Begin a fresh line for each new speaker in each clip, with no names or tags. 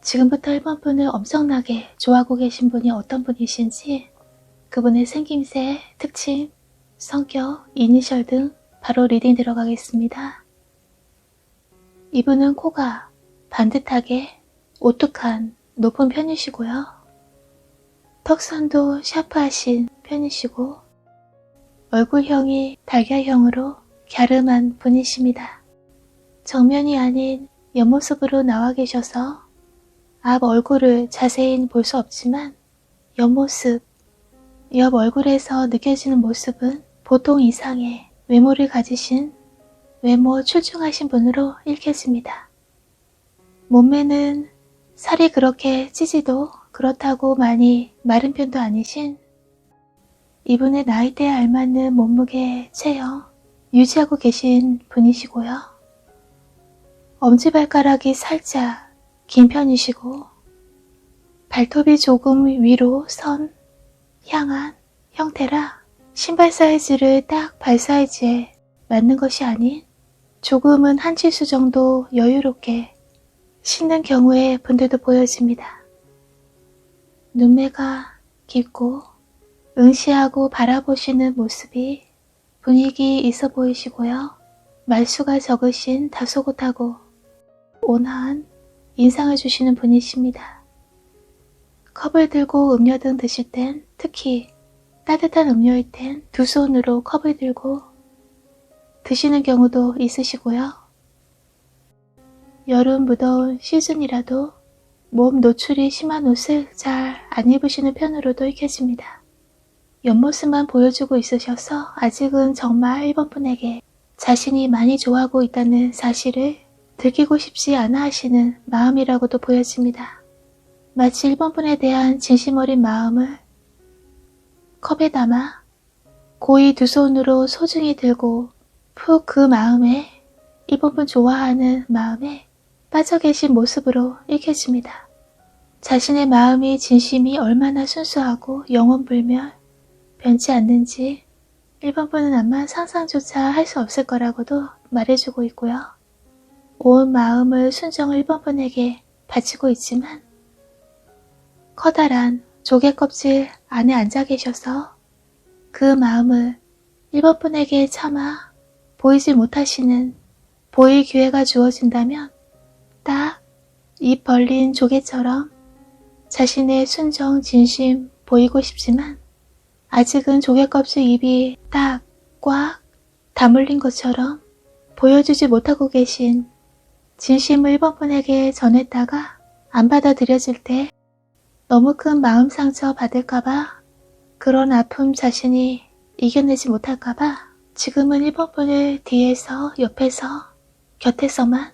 지금부터 1번 분을 엄청나게 좋아하고 계신 분이 어떤 분이신지, 그분의 생김새, 특징, 성격, 이니셜 등 바로 리딩 들어가겠습니다. 이분은 코가 반듯하게 오뚝한 높은 편이시고요. 턱선도 샤프하신 편이시고 얼굴형이 달걀형으로 갸름한 분이십니다. 정면이 아닌 옆모습으로 나와 계셔서 앞 얼굴을 자세히 볼 수 없지만 옆모습, 옆 얼굴에서 느껴지는 모습은 보통 이상의 외모를 가지신 외모 출중하신 분으로 읽혀집니다. 몸매는 살이 그렇게 찌지도 그렇다고 많이 마른 편도 아니신 이분의 나이대에 알맞는 몸무게, 체형 유지하고 계신 분이시고요. 엄지발가락이 살짝 긴 편이시고 발톱이 조금 위로 선 향한 형태라 신발 사이즈를 딱 발 사이즈에 맞는 것이 아닌 조금은 한 치수 정도 여유롭게 신는 경우의 분들도 보여집니다. 눈매가 깊고 응시하고 바라보시는 모습이 분위기 있어 보이시고요. 말수가 적으신 다소곳하고 온화한 인상을 주시는 분이십니다. 컵을 들고 음료 등 드실 땐, 특히 따뜻한 음료일 땐 두 손으로 컵을 들고 드시는 경우도 있으시고요. 여름 무더운 시즌이라도 몸 노출이 심한 옷을 잘 안 입으시는 편으로도 읽혀집니다. 옆모습만 보여주고 있으셔서 아직은 정말 1번 분에게 자신이 많이 좋아하고 있다는 사실을 들키고 싶지 않아 하시는 마음이라고도 보여집니다. 마치 1번 분에 대한 진심 어린 마음을 컵에 담아 고이 두 손으로 소중히 들고 푹 그 마음에 1번 분 좋아하는 마음에 빠져 계신 모습으로 읽혀집니다. 자신의 마음이 진심이 얼마나 순수하고 영원불멸 변치 않는지 1번 분은 아마 상상조차 할 수 없을 거라고도 말해주고 있고요. 온 마음을 순정 1번 분에게 바치고 있지만 커다란 조개 껍질 안에 앉아 계셔서 그 마음을 1번 분에게 차마 보이지 못하시는 보일 기회가 주어진다면 딱 입 벌린 조개처럼 자신의 순정 진심 보이고 싶지만 아직은 조개 껍질 입이 딱 꽉 다물린 것처럼 보여주지 못하고 계신 진심을 1번 분에게 전했다가 안 받아들여질 때 너무 큰 마음 상처 받을까봐, 그런 아픔 자신이 이겨내지 못할까봐 지금은 1번 분을 뒤에서, 옆에서, 곁에서만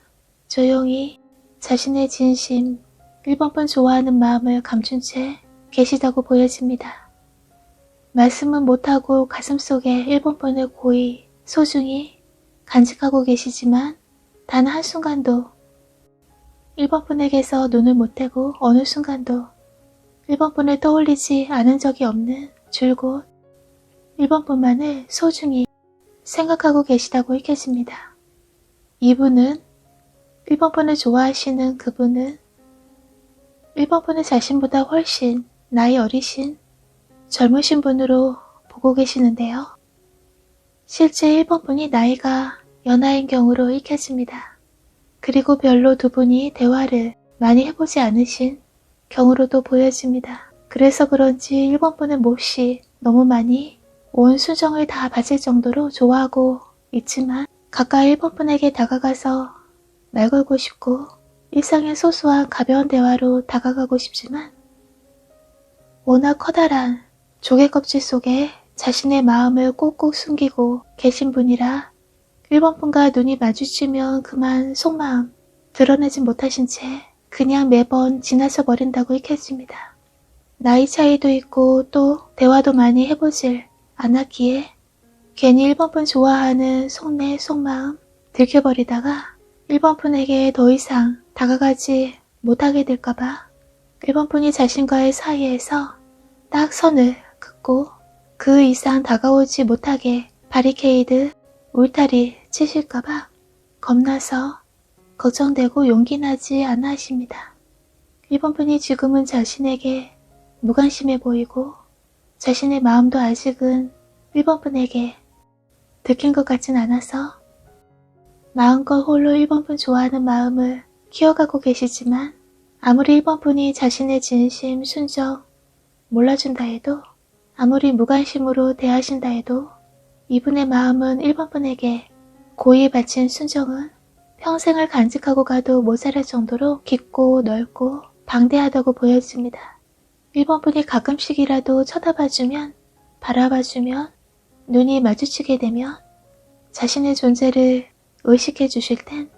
조용히 자신의 진심, 1번 분 좋아하는 마음을 감춘 채 계시다고 보여집니다. 말씀은 못하고 가슴속에 1번 분을 고이, 소중히 간직하고 계시지만 단 한순간도 1번 분에게서 눈을 못 떼고 어느 순간도 1번 분을 떠올리지 않은 적이 없는 줄곧 1번 분만을 소중히 생각하고 계시다고 읽혀집니다. 이분은 1번 분을 좋아하시는 그분은 1번 분을 자신보다 훨씬 나이 어리신 젊으신 분으로 보고 계시는데요. 실제 1번 분이 나이가 연하인 경우로 읽혀집니다. 그리고 별로 두 분이 대화를 많이 해보지 않으신 경우로도 보여집니다. 그래서 그런지 1번 분은 몹시 너무 많이 온 순정을 다 바칠 정도로 좋아하고 있지만 가까이 1번 분에게 다가가서 말 걸고 싶고 일상의 소소한 가벼운 대화로 다가가고 싶지만 워낙 커다란 조개 껍질 속에 자신의 마음을 꼭꼭 숨기고 계신 분이라 1번 분과 눈이 마주치면 그만 속마음 드러내지 못하신 채 그냥 매번 지나쳐 버린다고 읽혀집니다. 나이 차이도 있고 또 대화도 많이 해보질 않았기에 괜히 1번 분 좋아하는 속내 속마음 들켜버리다가 1번 분에게 더 이상 다가가지 못하게 될까봐 1번 분이 자신과의 사이에서 딱 선을 긋고 그 이상 다가오지 못하게 바리케이드 울타리 치실까봐 겁나서 걱정되고 용기 나지 않아 하십니다. 1번 분이 지금은 자신에게 무관심해 보이고 자신의 마음도 아직은 1번 분에게 들킨 것 같진 않아서 마음껏 홀로 1번 분 좋아하는 마음을 키워가고 계시지만 아무리 1번 분이 자신의 진심, 순정 몰라준다 해도 아무리 무관심으로 대하신다 해도 이분의 마음은 1번 분에게 고이 바친 순정은 평생을 간직하고 가도 모자랄 정도로 깊고 넓고 방대하다고 보여집니다. 1번 분이 가끔씩이라도 쳐다봐주면, 바라봐주면, 눈이 마주치게 되면 자신의 존재를 의식해 주실 땐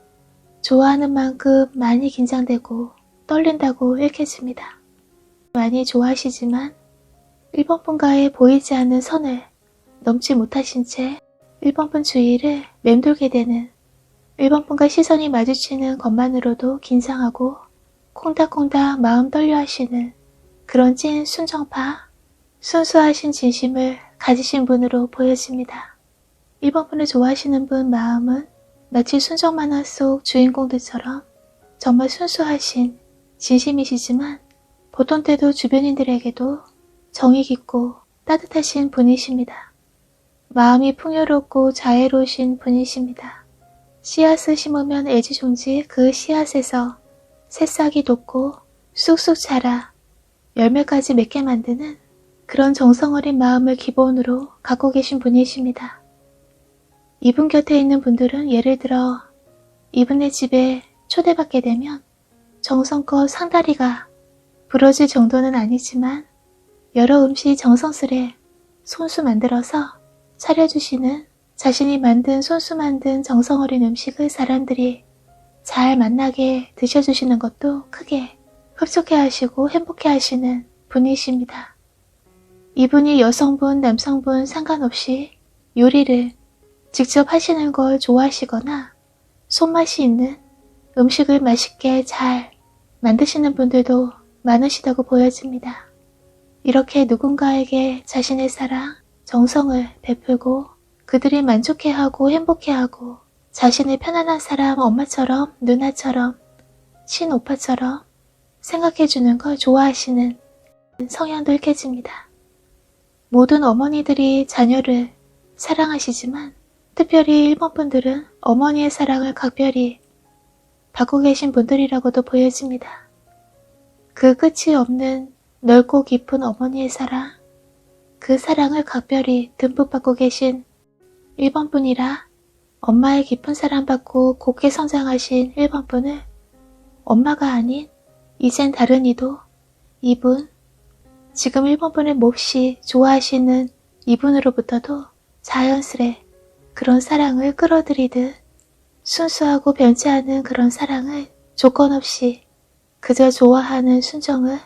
좋아하는 만큼 많이 긴장되고 떨린다고 읽혀집니다. 많이 좋아하시지만 1번 분과의 보이지 않는 선을 넘지 못하신 채 1번 분 주위를 맴돌게 되는 1번 분과 시선이 마주치는 것만으로도 긴장하고 콩닥콩닥 마음 떨려 하시는 그런 찐 순정파, 순수하신 진심을 가지신 분으로 보여집니다. 1번 분을 좋아하시는 분 마음은 마치 순정 만화 속 주인공들처럼 정말 순수하신 진심이시지만 보통 때도 주변인들에게도 정이 깊고 따뜻하신 분이십니다. 마음이 풍요롭고 자애로우신 분이십니다. 씨앗을 심으면 애지중지 그 씨앗에서 새싹이 돋고 쑥쑥 자라 열매까지 맺게 만드는 그런 정성어린 마음을 기본으로 갖고 계신 분이십니다. 이분 곁에 있는 분들은 예를 들어 이분의 집에 초대받게 되면 정성껏 상다리가 부러질 정도는 아니지만 여러 음식 정성스레 손수 만들어서 차려주시는 자신이 만든 손수 만든 정성어린 음식을 사람들이 잘 만나게 드셔주시는 것도 크게 흡족해 하시고 행복해 하시는 분이십니다. 이분이 여성분, 남성분 상관없이 요리를 직접 하시는 걸 좋아하시거나 손맛이 있는 음식을 맛있게 잘 만드시는 분들도 많으시다고 보여집니다. 이렇게 누군가에게 자신의 사랑, 정성을 베풀고 그들이 만족해하고 행복해하고 자신을 편안한 사람 엄마처럼 누나처럼 친오빠처럼 생각해주는 걸 좋아하시는 성향도 읽혀집니다. 모든 어머니들이 자녀를 사랑하시지만 특별히 1번 분들은 어머니의 사랑을 각별히 받고 계신 분들이라고도 보여집니다. 그 끝이 없는 넓고 깊은 어머니의 사랑, 그 사랑을 각별히 듬뿍 받고 계신 1번 분이라 엄마의 깊은 사랑받고 곱게 성장하신 1번 분을 엄마가 아닌 이젠 다른 이도 이분, 지금 1번 분을 몹시 좋아하시는 이분으로부터도 자연스레 그런 사랑을 끌어들이듯 순수하고 변치 않은 그런 사랑을 조건 없이 그저 좋아하는 순정을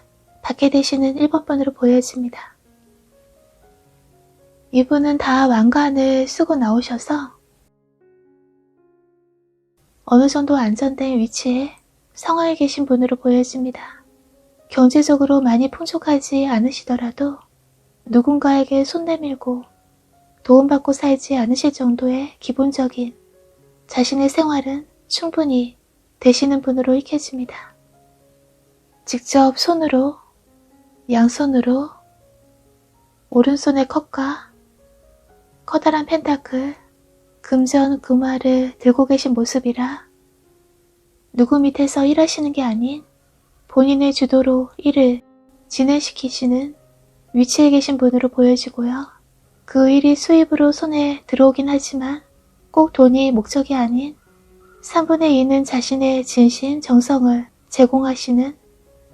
받게 되시는 1번 분으로 보여집니다. 이분은 다 왕관을 쓰고 나오셔서 어느 정도 안전된 위치에 성하에 계신 분으로 보여집니다. 경제적으로 많이 풍족하지 않으시더라도 누군가에게 손 내밀고 도움받고 살지 않으실 정도의 기본적인 자신의 생활은 충분히 되시는 분으로 익혀집니다. 직접 손으로, 양손으로 오른손의 컵과 커다란 펜타클, 금전 금화를 들고 계신 모습이라 누구 밑에서 일하시는 게 아닌 본인의 주도로 일을 진행시키시는 위치에 계신 분으로 보여지고요. 그 일이 수입으로 손에 들어오긴 하지만 꼭 돈이 목적이 아닌 3분의 2는 자신의 진심, 정성을 제공하시는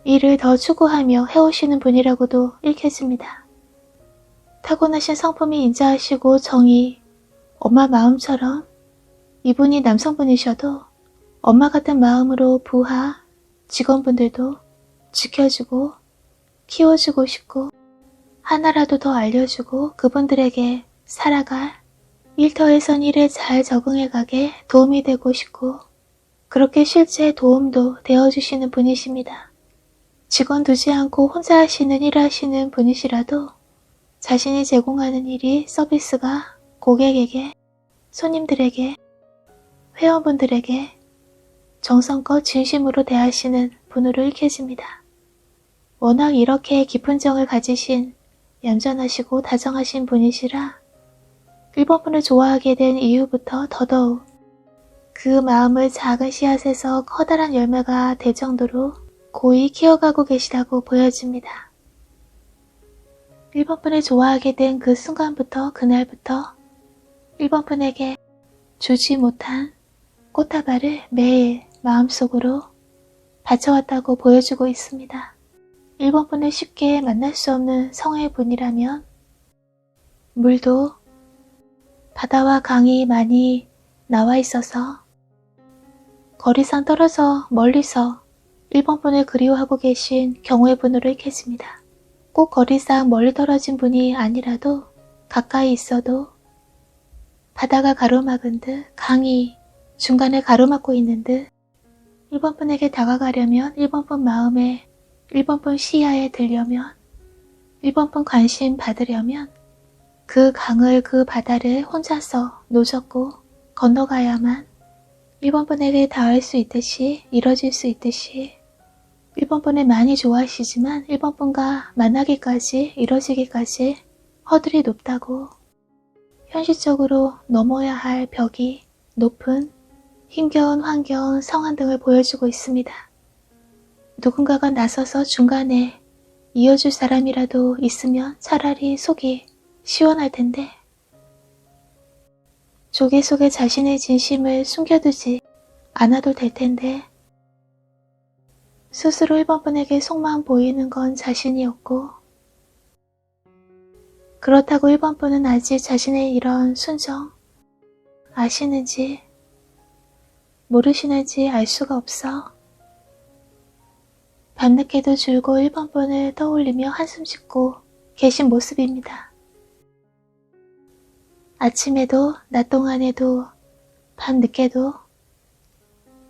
일을 더 추구하며 해오시는 분이라고도 읽혀집니다. 타고나신 성품이 인자하시고 정의, 엄마 마음처럼 이분이 남성분이셔도 엄마 같은 마음으로 부하, 직원분들도 지켜주고 키워주고 싶고 하나라도 더 알려주고 그분들에게 살아갈 일터에선 일에 잘 적응해가게 도움이 되고 싶고 그렇게 실제 도움도 되어주시는 분이십니다. 직원 두지 않고 혼자 하시는 일을 하시는 분이시라도 자신이 제공하는 일이 서비스가 고객에게, 손님들에게, 회원분들에게 정성껏 진심으로 대하시는 분으로 읽혀집니다. 워낙 이렇게 깊은 정을 가지신 얌전하시고 다정하신 분이시라 1번 분을 좋아하게 된 이후부터 더더욱 그 마음을 작은 씨앗에서 커다란 열매가 될 정도로 고이 키워가고 계시다고 보여집니다. 1번 분을 좋아하게 된 그 순간부터 그날부터 1번 분에게 주지 못한 꽃다발을 매일 마음속으로 바쳐왔다고 보여주고 있습니다. 1번 분을 쉽게 만날 수 없는 성의 분이라면 물도 바다와 강이 많이 나와 있어서 거리상 떨어져 멀리서 1번 분을 그리워하고 계신 경우의 분으로 읽혀집니다. 꼭 거리상 멀리 떨어진 분이 아니라도 가까이 있어도 바다가 가로막은 듯 강이 중간에 가로막고 있는 듯 1번 분에게 다가가려면 1번 분 마음에 1번 분 시야에 들려면 1번 분 관심 받으려면 그 강을 그 바다를 혼자서 노젓고 건너가야만 1번 분에게 닿을 수 있듯이 이뤄질 수 있듯이 1번 분을 많이 좋아하시지만 1번 분과 만나기까지 이뤄지기까지 허들이 높다고 현실적으로 넘어야 할 벽이 높은 힘겨운 환경, 상황 등을 보여주고 있습니다. 누군가가 나서서 중간에 이어줄 사람이라도 있으면 차라리 속이 시원할 텐데 조개 속에 자신의 진심을 숨겨두지 않아도 될 텐데 스스로 1번 분에게 속만 보이는 건 자신이었고 그렇다고 1번 분은 아직 자신의 이런 순정 아시는지 모르시는지 알 수가 없어. 밤늦게도 줄고 1번 분을 떠올리며 한숨 짓고 계신 모습입니다. 아침에도 낮 동안에도 밤늦게도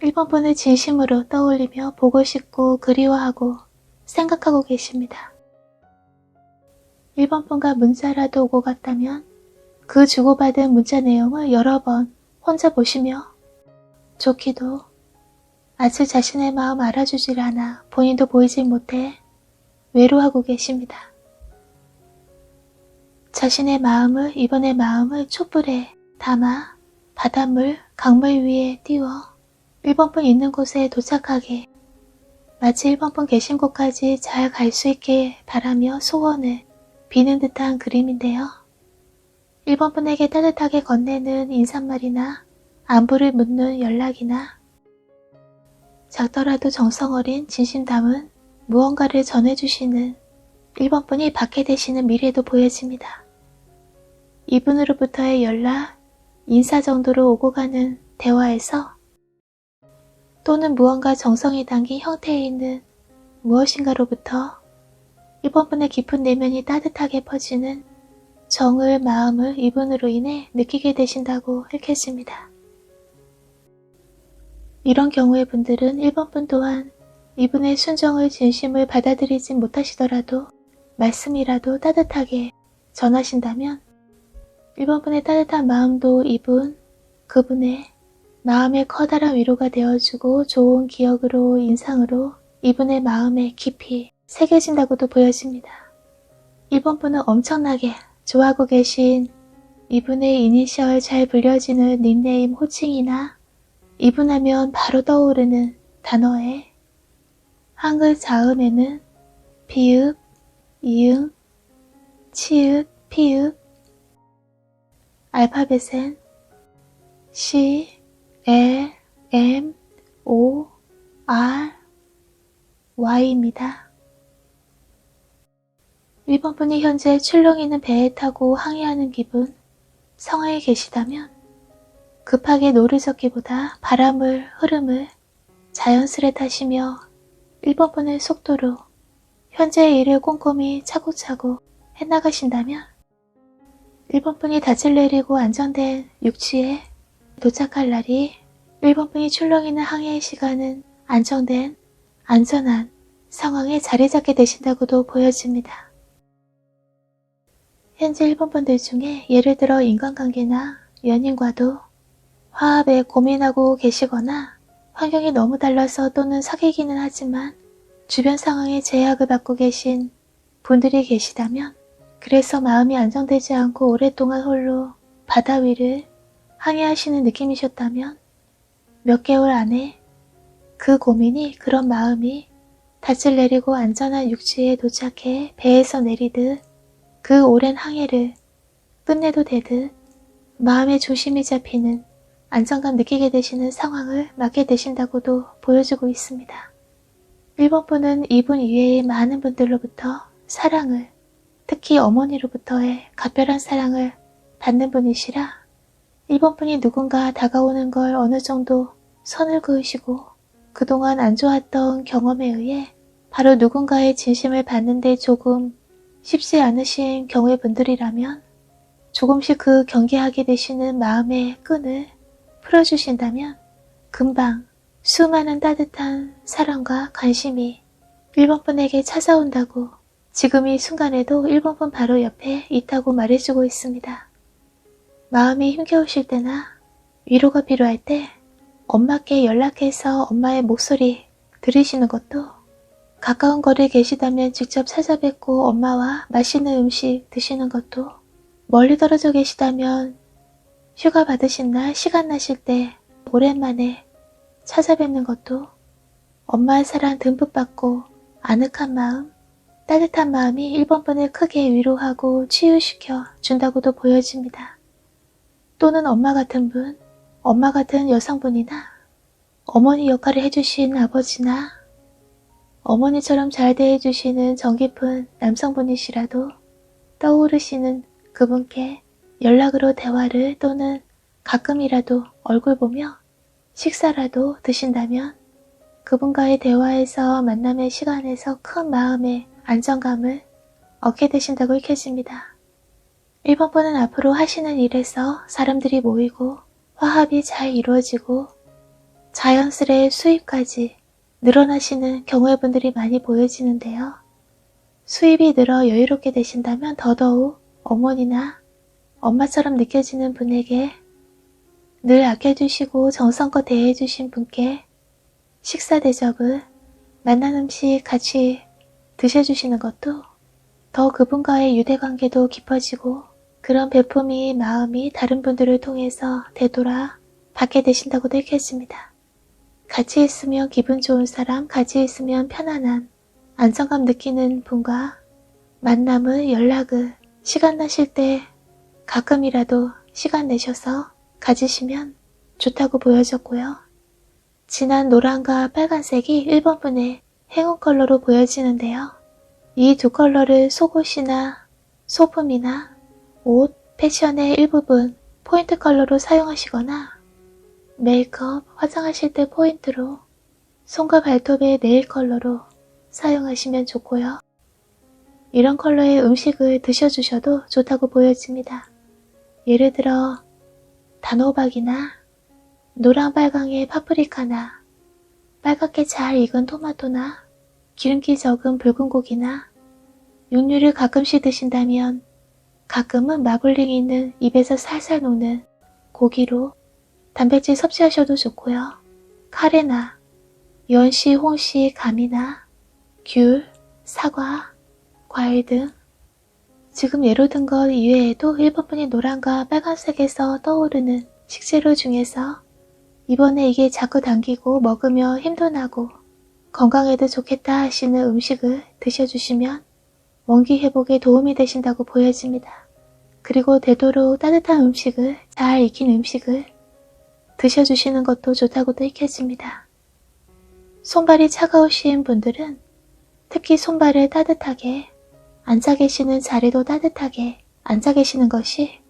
1번 분을 진심으로 떠올리며 보고 싶고 그리워하고 생각하고 계십니다. 1번 분과 문자라도 오고 갔다면 그 주고받은 문자 내용을 여러 번 혼자 보시며 좋기도 아직 자신의 마음 알아주질 않아 본인도 보이지 못해 외로워하고 계십니다. 자신의 마음을 이번의 마음을 촛불에 담아 바닷물, 강물 위에 띄워 1번 분 있는 곳에 도착하게 마치 1번 분 계신 곳까지 잘 갈 수 있게 바라며 소원을 비는 듯한 그림인데요. 1번 분에게 따뜻하게 건네는 인사말이나 안부를 묻는 연락이나 작더라도 정성 어린 진심 담은 무언가를 전해주시는 1번 분이 받게 되시는 미래도 보여집니다. 이분으로부터의 연락, 인사 정도로 오고 가는 대화에서 또는 무언가 정성이 담긴 형태에 있는 무엇인가로부터 1번 분의 깊은 내면이 따뜻하게 퍼지는 정을, 마음을 이분으로 인해 느끼게 되신다고 읽혀집니다. 이런 경우의 분들은 1번 분 또한 이분의 순정을 진심을 받아들이지 못하시더라도 말씀이라도 따뜻하게 전하신다면 1번 분의 따뜻한 마음도 그분의 마음에 커다란 위로가 되어주고 좋은 기억으로, 인상으로 이분의 마음에 깊이 새겨진다고도 보여집니다. 1번 분은 엄청나게 좋아하고 계신 이분의 이니셜 잘 불려지는 닉네임, 호칭이나 이분 하면 바로 떠오르는 단어에 한글 자음에는 비읍, 이응, 치읓, 피읓, 알파벳엔 C, L, M, O, R, Y입니다. 1번 분이 현재 출렁이는 배에 타고 항해하는 기분, 상하에 계시다면 급하게 노르젓기보다 흐름을 자연스레 타시며 1번 분의 속도로 현재의 일을 꼼꼼히 차곡차곡 해나가신다면 1번 분이 닻을 내리고 안정된 육지에 도착할 날이 1번 분이 출렁이는 항해의 시간은 안정된, 안전한 상황에 자리 잡게 되신다고도 보여집니다. 현재 1번 분들 중에 예를 들어 인간관계나 연인과도 화합에 고민하고 계시거나 환경이 너무 달라서 또는 사귀기는 하지만 주변 상황에 제약을 받고 계신 분들이 계시다면 그래서 마음이 안정되지 않고 오랫동안 홀로 바다 위를 항해하시는 느낌이셨다면 몇 개월 안에 그 고민이 그런 마음이 닻을 내리고 안전한 육지에 도착해 배에서 내리듯 그 오랜 항해를 끝내도 되듯 마음의 중심이 잡히는 안정감 느끼게 되시는 상황을 맞게 되신다고도 보여주고 있습니다. 1번 분은 이분 이외의 많은 분들로부터 사랑을, 특히 어머니로부터의 각별한 사랑을 받는 분이시라 1번 분이 누군가 다가오는 걸 어느 정도 선을 그으시고 그동안 안 좋았던 경험에 의해 바로 누군가의 진심을 받는데 조금 쉽지 않으신 경우의 분들이라면 조금씩 그 경계하게 되시는 마음의 끈을 풀어주신다면 금방 수많은 따뜻한 사랑과 관심이 1번 분에게 찾아온다고 지금 이 순간에도 1번 분 바로 옆에 있다고 말해주고 있습니다. 마음이 힘겨우실 때나 위로가 필요할 때 엄마께 연락해서 엄마의 목소리 들으시는 것도 가까운 거리에 계시다면 직접 찾아뵙고 엄마와 맛있는 음식 드시는 것도 멀리 떨어져 계시다면 휴가 받으신 날 시간 나실 때 오랜만에 찾아뵙는 것도 엄마의 사랑 듬뿍 받고 아늑한 마음, 따뜻한 마음이 1번 분을 크게 위로하고 치유시켜 준다고도 보여집니다. 또는 엄마 같은 분, 엄마 같은 여성분이나 어머니 역할을 해주신 아버지나 어머니처럼 잘 대해주시는 정 깊은 남성분이시라도 떠오르시는 그분께 연락으로 대화를 또는 가끔이라도 얼굴 보며 식사라도 드신다면 그분과의 대화에서 만남의 시간에서 큰 마음의 안정감을 얻게 되신다고 읽혀집니다. 1번 분은 앞으로 하시는 일에서 사람들이 모이고 화합이 잘 이루어지고 자연스레 수입까지 늘어나시는 경우의 분들이 많이 보여지는데요. 수입이 늘어 여유롭게 되신다면 더더욱 어머니나 엄마처럼 느껴지는 분에게 늘 아껴주시고 정성껏 대해주신 분께 식사 대접을 맛난 음식 같이 드셔주시는 것도 더 그분과의 유대관계도 깊어지고 그런 베품이 마음이 다른 분들을 통해서 되돌아 받게 되신다고도 읽혀집니다. 같이 있으면 기분 좋은 사람, 같이 있으면 편안한 안정감 느끼는 분과 만남을, 연락을 시간 나실 때 가끔이라도 시간 내셔서 가지시면 좋다고 보여졌고요. 진한 노란과 빨간색이 1번 분의 행운 컬러로 보여지는데요. 이 두 컬러를 속옷이나 소품이나 옷, 패션의 일부분 포인트 컬러로 사용하시거나 메이크업, 화장하실 때 포인트로 손과 발톱의 네일 컬러로 사용하시면 좋고요. 이런 컬러의 음식을 드셔주셔도 좋다고 보여집니다. 예를 들어 단호박이나 노랑빨강의 파프리카나 빨갛게 잘 익은 토마토나 기름기 적은 붉은 고기나 육류를 가끔씩 드신다면 가끔은 마블링이 있는 입에서 살살 녹는 고기로 단백질 섭취하셔도 좋고요. 카레나 연시, 홍시, 감이나 귤, 사과, 과일 등 지금 예로 든 것 이외에도 일본분이 노란과 빨간색에서 떠오르는 식재료 중에서 이번에 이게 자꾸 당기고 먹으면 힘도 나고 건강에도 좋겠다 하시는 음식을 드셔주시면 원기 회복에 도움이 되신다고 보여집니다. 그리고 되도록 따뜻한 음식을, 잘 익힌 음식을 드셔주시는 것도 좋다고도 익혀집니다. 손발이 차가우신 분들은 특히 손발을 따뜻하게, 앉아 계시는 자리도 따뜻하게 앉아 계시는 것이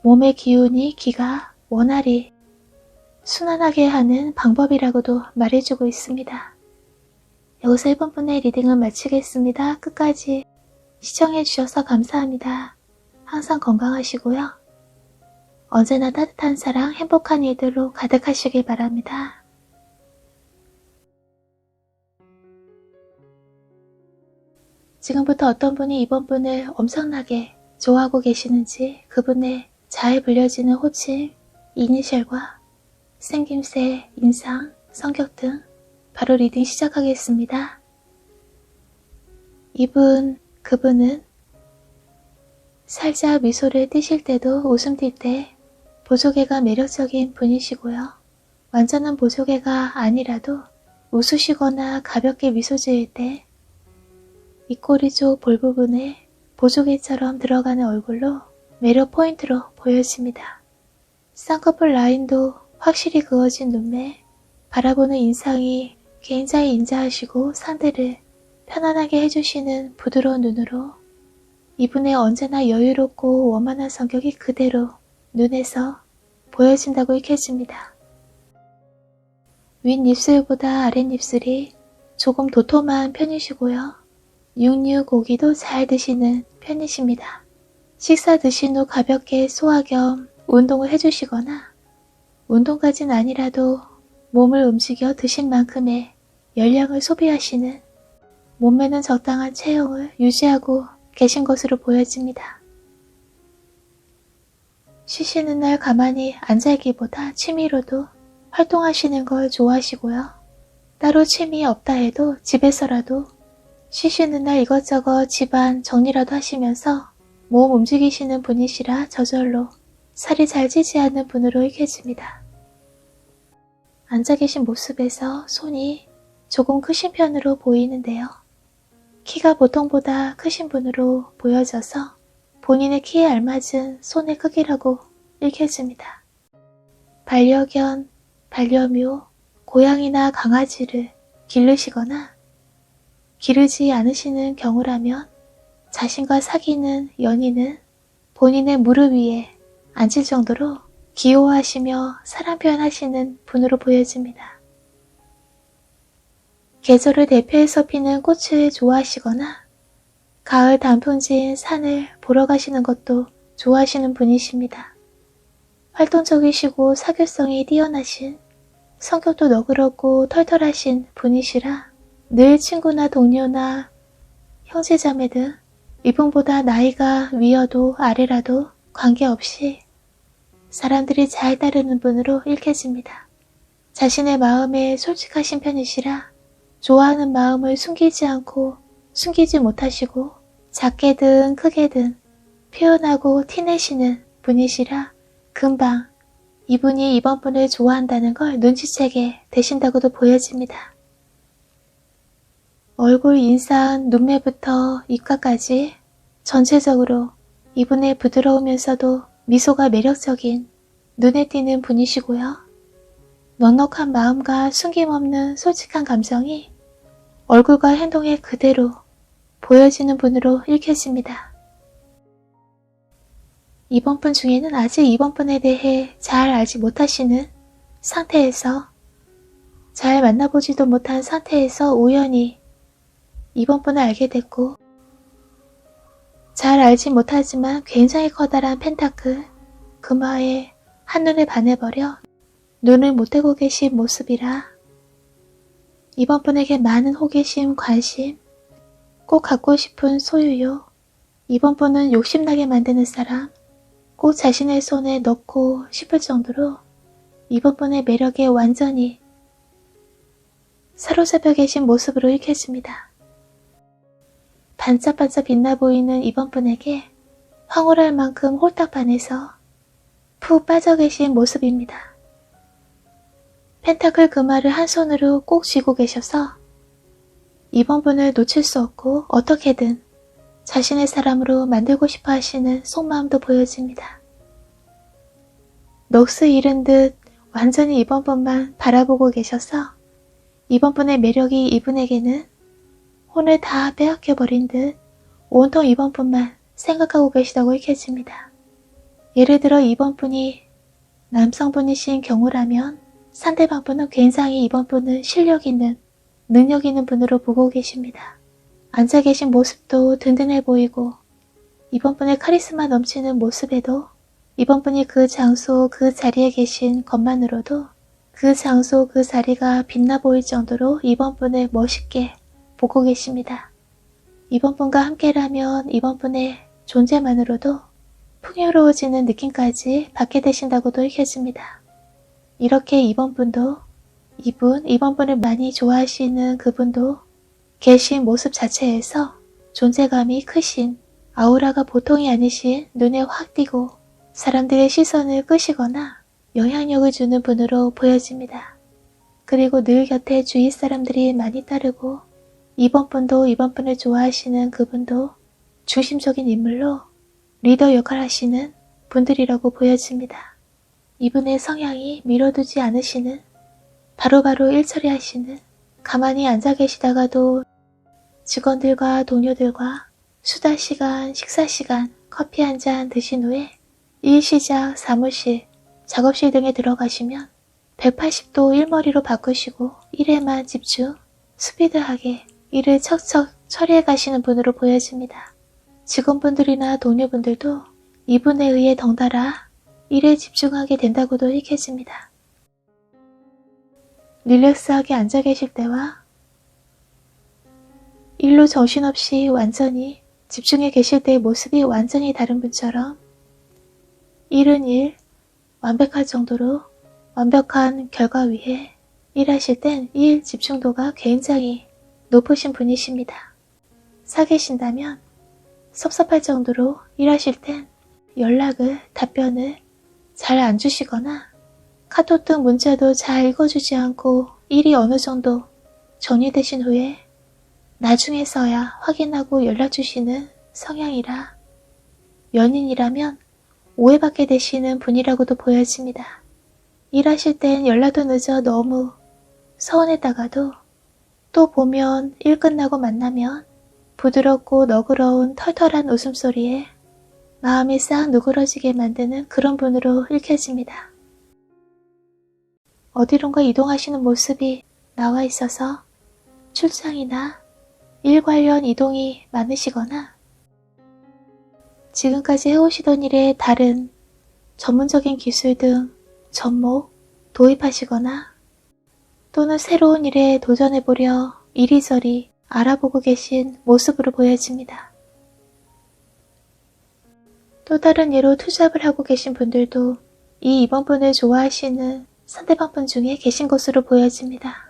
몸의 기운이, 기가 원활히 순환하게 하는 방법이라고도 말해주고 있습니다. 여기서 1번분의 리딩을 마치겠습니다. 끝까지 시청해주셔서 감사합니다. 항상 건강하시고요. 언제나 따뜻한 사랑, 행복한 일들로 가득하시길 바랍니다. 지금부터 어떤 분이 이번 분을 엄청나게 좋아하고 계시는지 그분의 잘 불려지는 호칭, 이니셜과 생김새, 인상, 성격 등 바로 리딩 시작하겠습니다. 그분은 살짝 미소를 띠실 때도 웃음 띌 때 보조개가 매력적인 분이시고요. 완전한 보조개가 아니라도 웃으시거나 가볍게 미소 지을 때 입꼬리 쪽 볼 부분에 보조개처럼 들어가는 얼굴로 매력 포인트로 보여집니다. 쌍꺼풀 라인도 확실히 그어진 눈매, 바라보는 인상이 굉장히 인자하시고 상대를 편안하게 해주시는 부드러운 눈으로 이분의 언제나 여유롭고 원만한 성격이 그대로 눈에서 보여진다고 익혀집니다. 윗입술보다 아랫입술이 조금 도톰한 편이시고요. 육류, 고기도 잘 드시는 편이십니다. 식사 드신 후 가볍게 소화 겸 운동을 해주시거나 운동까진 아니라도 몸을 움직여 드신 만큼의 열량을 소비하시는 몸매는 적당한 체형을 유지하고 계신 것으로 보여집니다. 쉬시는 날 가만히 앉아있기보다 취미로도 활동하시는 걸 좋아하시고요. 따로 취미 없다 해도 집에서라도 쉬시는 날 이것저것 집안 정리라도 하시면서 몸 움직이시는 분이시라 저절로 살이 잘 찌지 않는 분으로 익혀집니다. 앉아 계신 모습에서 손이 조금 크신 편으로 보이는데요. 키가 보통보다 크신 분으로 보여져서 본인의 키에 알맞은 손의 크기라고 읽혀집니다. 반려견, 반려묘, 고양이나 강아지를 기르시거나 기르지 않으시는 경우라면 자신과 사귀는 연인은 본인의 무릎 위에 앉을 정도로 귀여워하시며 사랑 표현하시는 분으로 보여집니다. 계절을 대표해서 피는 꽃을 좋아하시거나 가을 단풍진 산을 보러 가시는 것도 좋아하시는 분이십니다. 활동적이시고 사교성이 뛰어나신 성격도 너그럽고 털털하신 분이시라 늘 친구나 동료나 형제자매 등 이분보다 나이가 위여도 아래라도 관계없이 사람들이 잘 따르는 분으로 읽혀집니다. 자신의 마음에 솔직하신 편이시라 좋아하는 마음을 숨기지 않고 숨기지 못하시고 작게든 크게든 표현하고 티내시는 분이시라 금방 이분이 이번 분을 좋아한다는 걸 눈치채게 되신다고도 보여집니다. 얼굴 인상, 눈매부터 입가까지 전체적으로 이분의 부드러우면서도 미소가 매력적인 눈에 띄는 분이시고요. 넉넉한 마음과 숨김없는 솔직한 감정이 얼굴과 행동에 그대로 보여지는 분으로 읽혀집니다. 이번 분 중에는 아직 이번 분에 대해 잘 알지 못하시는 상태에서, 잘 만나보지도 못한 상태에서 우연히 이번 분을 알게 됐고, 잘 알지 못하지만 굉장히 커다란 펜타클 금화에 한눈에 반해버려 눈을 못 떼고 계신 모습이라 이번 분에게 많은 호기심, 관심, 꼭 갖고 싶은 소유욕, 이번 분은 욕심나게 만드는 사람, 꼭 자신의 손에 넣고 싶을 정도로 이번 분의 매력에 완전히 사로잡혀 계신 모습으로 읽혀집니다. 반짝반짝 빛나 보이는 이번 분에게 황홀할 만큼 홀딱 반해서 푹 빠져 계신 모습입니다. 펜타클 금화를 한 손으로 꼭 쥐고 계셔서 이번 분을 놓칠 수 없고 어떻게든 자신의 사람으로 만들고 싶어 하시는 속마음도 보여집니다. 넋을 잃은 듯 완전히 이번 분만 바라보고 계셔서 이번 분의 매력이 이분에게는 혼을 다 빼앗겨버린 듯 온통 이번 분만 생각하고 계시다고 읽혀집니다. 예를 들어 이번 분이 남성분이신 경우라면 상대방 분은 굉장히 이번 분을 실력 있는, 능력 있는 분으로 보고 계십니다. 앉아 계신 모습도 든든해 보이고 이번 분의 카리스마 넘치는 모습에도 이번 분이 그 장소 그 자리에 계신 것만으로도 그 장소 그 자리가 빛나 보일 정도로 이번 분을 멋있게 보고 계십니다. 이번 분과 함께라면 이번 분의 존재만으로도 풍요로워지는 느낌까지 받게 되신다고도 읽혀집니다. 이렇게 이번 분도 이번 분을 많이 좋아하시는 그분도 계신 모습 자체에서 존재감이 크신, 아우라가 보통이 아니신, 눈에 확 띄고 사람들의 시선을 끄시거나 영향력을 주는 분으로 보여집니다. 그리고 늘 곁에 주위 사람들이 많이 따르고 이번 분도 이번 분을 좋아하시는 그분도 중심적인 인물로 리더 역할을 하시는 분들이라고 보여집니다. 이분의 성향이 미뤄두지 않으시는, 바로바로 일 처리하시는, 가만히 앉아 계시다가도 직원들과 동료들과 수다 시간, 식사 시간, 커피 한 잔 드신 후에 일 시작, 사무실, 작업실 등에 들어가시면 180도 일머리로 바꾸시고 일에만 집중, 스피드하게 일을 척척 처리해 가시는 분으로 보여집니다. 직원분들이나 동료분들도 이분에 의해 덩달아 일에 집중하게 된다고도 읽혀집니다. 릴렉스하게 앉아 계실 때와 일로 정신없이 완전히 집중해 계실 때의 모습이 완전히 다른 분처럼 일은 일, 완벽할 정도로 완벽한 결과 위해 일하실 땐 일 집중도가 굉장히 높으신 분이십니다. 사귀신다면 섭섭할 정도로 일하실 땐 연락을, 답변을 잘 안 주시거나 카톡 등 문자도 잘 읽어주지 않고 일이 어느 정도 정리되신 후에 나중에서야 확인하고 연락 주시는 성향이라 연인이라면 오해받게 되시는 분이라고도 보여집니다. 일하실 땐 연락도 늦어 너무 서운했다가도 또 보면 일 끝나고 만나면 부드럽고 너그러운 털털한 웃음소리에 마음이 싹 누그러지게 만드는 그런 분으로 읽혀집니다. 어디론가 이동하시는 모습이 나와 있어서 출장이나 일 관련 이동이 많으시거나 지금까지 해오시던 일에 다른 전문적인 기술 등 접목, 도입하시거나 또는 새로운 일에 도전해보려 이리저리 알아보고 계신 모습으로 보여집니다. 또 다른 예로 투잡을 하고 계신 분들도 이번 분을 좋아하시는 상대방 분 중에 계신 것으로 보여집니다.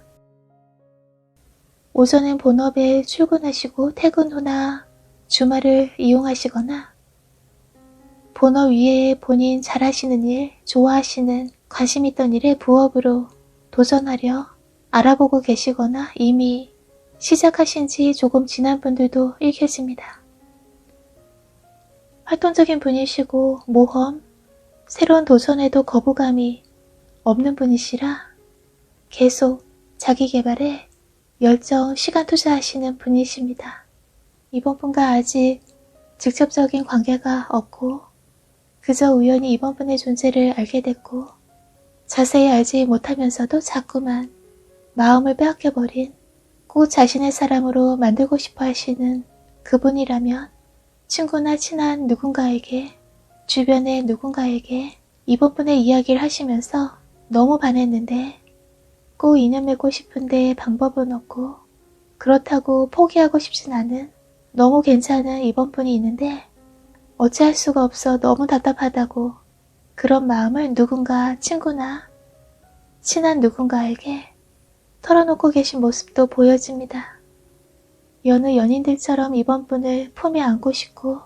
오전엔 본업에 출근하시고 퇴근 후나 주말을 이용하시거나 본업 위에 본인 잘하시는 일, 좋아하시는 관심 있던 일에 부업으로 도전하려 알아보고 계시거나 이미 시작하신 지 조금 지난 분들도 읽혀집니다. 활동적인 분이시고 모험, 새로운 도전에도 거부감이 없는 분이시라 계속 자기 개발에 열정, 시간 투자하시는 분이십니다. 이번 분과 아직 직접적인 관계가 없고 그저 우연히 이번 분의 존재를 알게 됐고 자세히 알지 못하면서도 자꾸만 마음을 빼앗겨버린 꼭 자신의 사람으로 만들고 싶어 하시는 그분이라면 친구나 친한 누군가에게, 주변의 누군가에게 이번 분의 이야기를 하시면서 너무 반했는데 꼭 인연 맺고 싶은데 방법은 없고 그렇다고 포기하고 싶진 않은 너무 괜찮은 이번 분이 있는데 어찌할 수가 없어 너무 답답하다고 그런 마음을 누군가 친구나 친한 누군가에게 털어놓고 계신 모습도 보여집니다. 여느 연인들처럼 이번 분을 품에 안고 싶고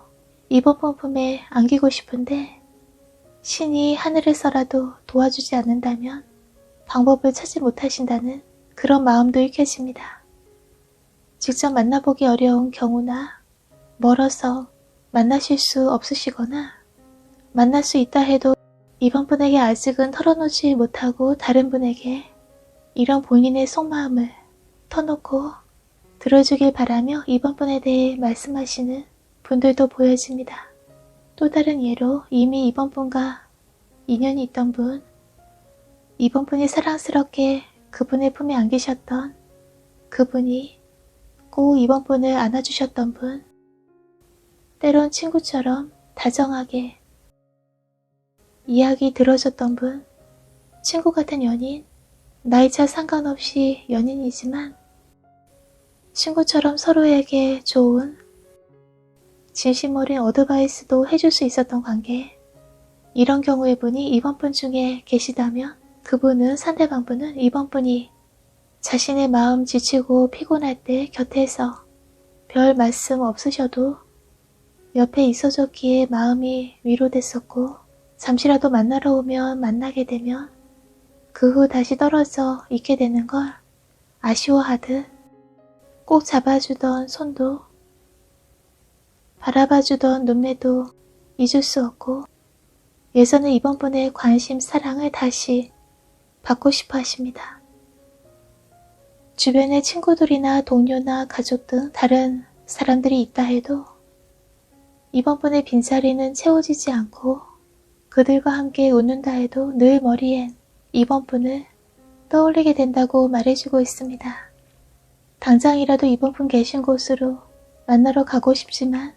이번 분 품에 안기고 싶은데 신이 하늘에서라도 도와주지 않는다면 방법을 찾지 못하신다는 그런 마음도 읽혀집니다. 직접 만나보기 어려운 경우나 멀어서 만나실 수 없으시거나 만날 수 있다 해도 이번 분에게 아직은 털어놓지 못하고 다른 분에게 이런 본인의 속마음을 터놓고 들어주길 바라며 이번 분에 대해 말씀하시는 분들도 보여집니다. 또 다른 예로 이미 이번 분과 인연이 있던 분, 이번 분이 사랑스럽게 그분의 품에 안기셨던 그분이 꼭 이번 분을 안아주셨던 분, 때론 친구처럼 다정하게 이야기 들어줬던 분, 친구 같은 연인, 나이차 상관없이 연인이지만 친구처럼 서로에게 좋은 진심 어린 어드바이스도 해줄 수 있었던 관계, 이런 경우의 분이 이번 분 중에 계시다면 그분은 상대방 분은 이번 분이 자신의 마음 지치고 피곤할 때 곁에서 별 말씀 없으셔도 옆에 있어줬기에 마음이 위로됐었고 잠시라도 만나러 오면 만나게 되면 그 후 다시 떨어져 있게 되는 걸 아쉬워하듯 꼭 잡아주던 손도 바라봐주던 눈매도 잊을 수 없고 예전에 이번 분의 관심, 사랑을 다시 받고 싶어 하십니다. 주변에 친구들이나 동료나 가족 등 다른 사람들이 있다 해도 이번 분의 빈자리는 채워지지 않고 그들과 함께 웃는다 해도 늘 머리엔 이번 분을 떠올리게 된다고 말해주고 있습니다. 당장이라도 이번 분 계신 곳으로 만나러 가고 싶지만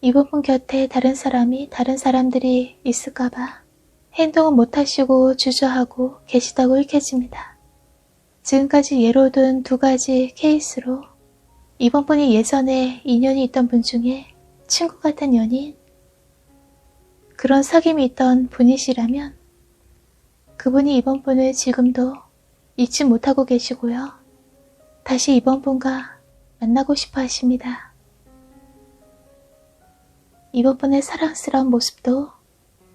이번 분 곁에 다른 사람이 다른 사람들이 있을까봐 행동은 못하시고 주저하고 계시다고 읽혀집니다. 지금까지 예로 든 두 가지 케이스로 이번 분이 예전에 인연이 있던 분 중에 친구 같은 연인, 그런 사귐이 있던 분이시라면 그분이 이번 분을 지금도 잊지 못하고 계시고요. 다시 이번 분과 만나고 싶어 하십니다. 이번 분의 사랑스러운 모습도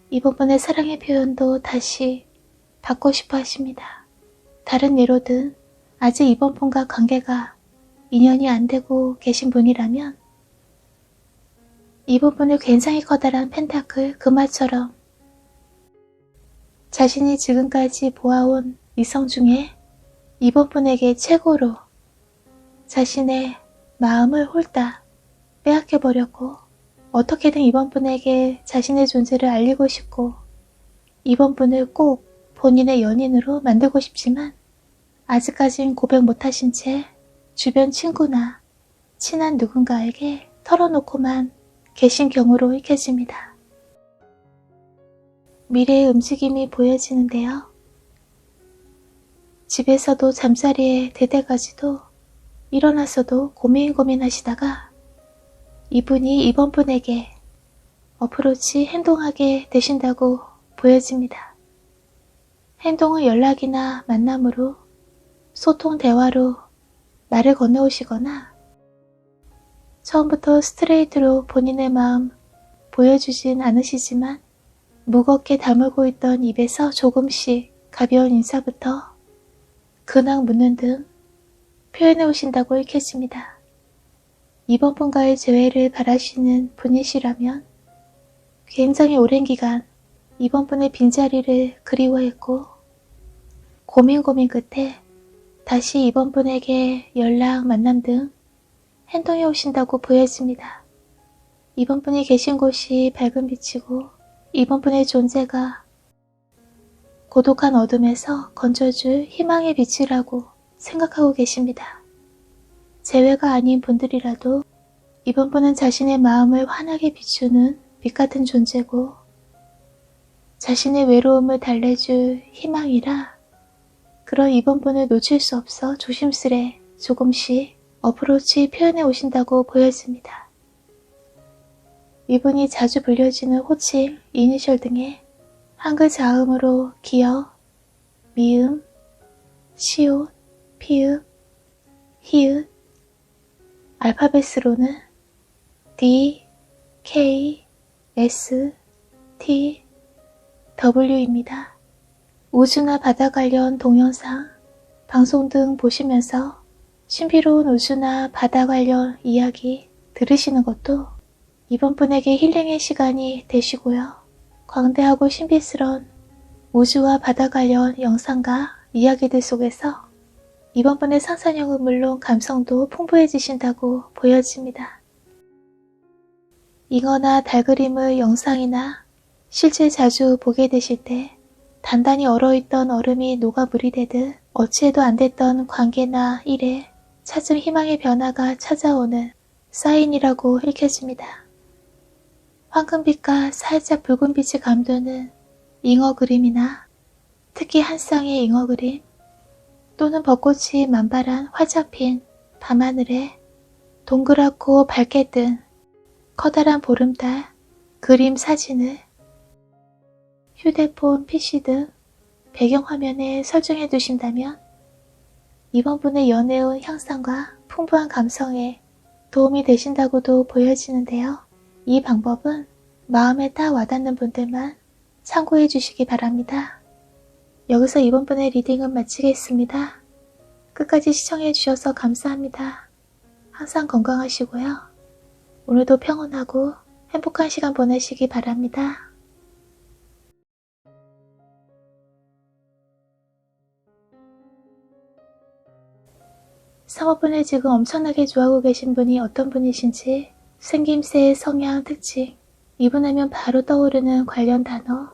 이번 분의 사랑의 표현도 다시 받고 싶어 하십니다. 다른 예로든 아직 이번 분과 관계가 인연이 안 되고 계신 분이라면 이번 분의 굉장히 커다란 펜타클 금화처럼 자신이 지금까지 보아온 이성 중에 이번 분에게 최고로 자신의 마음을 홀딱 빼앗겨버렸고 어떻게든 이번 분에게 자신의 존재를 알리고 싶고 이번 분을 꼭 본인의 연인으로 만들고 싶지만 아직까진 고백 못하신 채 주변 친구나 친한 누군가에게 털어놓고만 계신 경우로 읽혀집니다. 미래의 움직임이 보여지는데요. 집에서도 잠자리에 들 때까지도 일어나서도 고민하시다가 이분이 이번 분에게 어프로치 행동하게 되신다고 보여집니다. 행동은 연락이나 만남으로 소통 대화로 말을 건네오시거나 처음부터 스트레이트로 본인의 마음 보여주진 않으시지만 무겁게 다물고 있던 입에서 조금씩 가벼운 인사부터 근황 묻는 등 표현해 오신다고 읽혀집니다. 이번 분과의 재회를 바라시는 분이시라면 굉장히 오랜 기간 이번 분의 빈자리를 그리워했고 고민 끝에 다시 이번 분에게 연락, 만남 등 행동해 오신다고 보여집니다. 이번 분이 계신 곳이 밝은 빛이고 이번 분의 존재가 고독한 어둠에서 건져줄 희망의 빛이라고 생각하고 계십니다. 재회가 아닌 분들이라도 이번 분은 자신의 마음을 환하게 비추는 빛 같은 존재고 자신의 외로움을 달래줄 희망이라 그런 이번 분을 놓칠 수 없어 조심스레 조금씩 어프로치 표현해 오신다고 보여집니다. 이분이 자주 불려지는 호칭, 이니셜 등의 한글 자음으로 기역, 미음, 시옷, 피읍, 히읗, 알파벳으로는 D, K, S, T, W입니다. 우주나 바다 관련 동영상, 방송 등 보시면서 신비로운 우주나 바다 관련 이야기 들으시는 것도 이번 분에게 힐링의 시간이 되시고요. 광대하고 신비스러운 우주와 바다 관련 영상과 이야기들 속에서 이번 분의 상상력은 물론 감성도 풍부해지신다고 보여집니다. 잉어나 달 그림을 영상이나 실제 자주 보게 되실 때 단단히 얼어있던 얼음이 녹아 물이 되듯 어찌해도 안 됐던 관계나 일에 차츰 희망의 변화가 찾아오는 사인이라고 읽혀집니다. 황금빛과 살짝 붉은빛이 감도는 잉어 그림이나 특히 한 쌍의 잉어 그림 또는 벚꽃이 만발한 활짝 핀 밤하늘에 동그랗고 밝게 뜬 커다란 보름달 그림 사진을 휴대폰, PC 등 배경화면에 설정해 두신다면 이번 분의 연애운 향상과 풍부한 감성에 도움이 되신다고도 보여지는데요. 이 방법은 마음에 딱 와닿는 분들만 참고해 주시기 바랍니다. 여기서 이번 분의 리딩은 마치겠습니다. 끝까지 시청해 주셔서 감사합니다. 항상 건강하시고요. 오늘도 평온하고 행복한 시간 보내시기 바랍니다. 사모분을 지금 엄청나게 좋아하고 계신 분이 어떤 분이신지 생김새, 성향, 특징, 이분 하면 바로 떠오르는 관련 단어,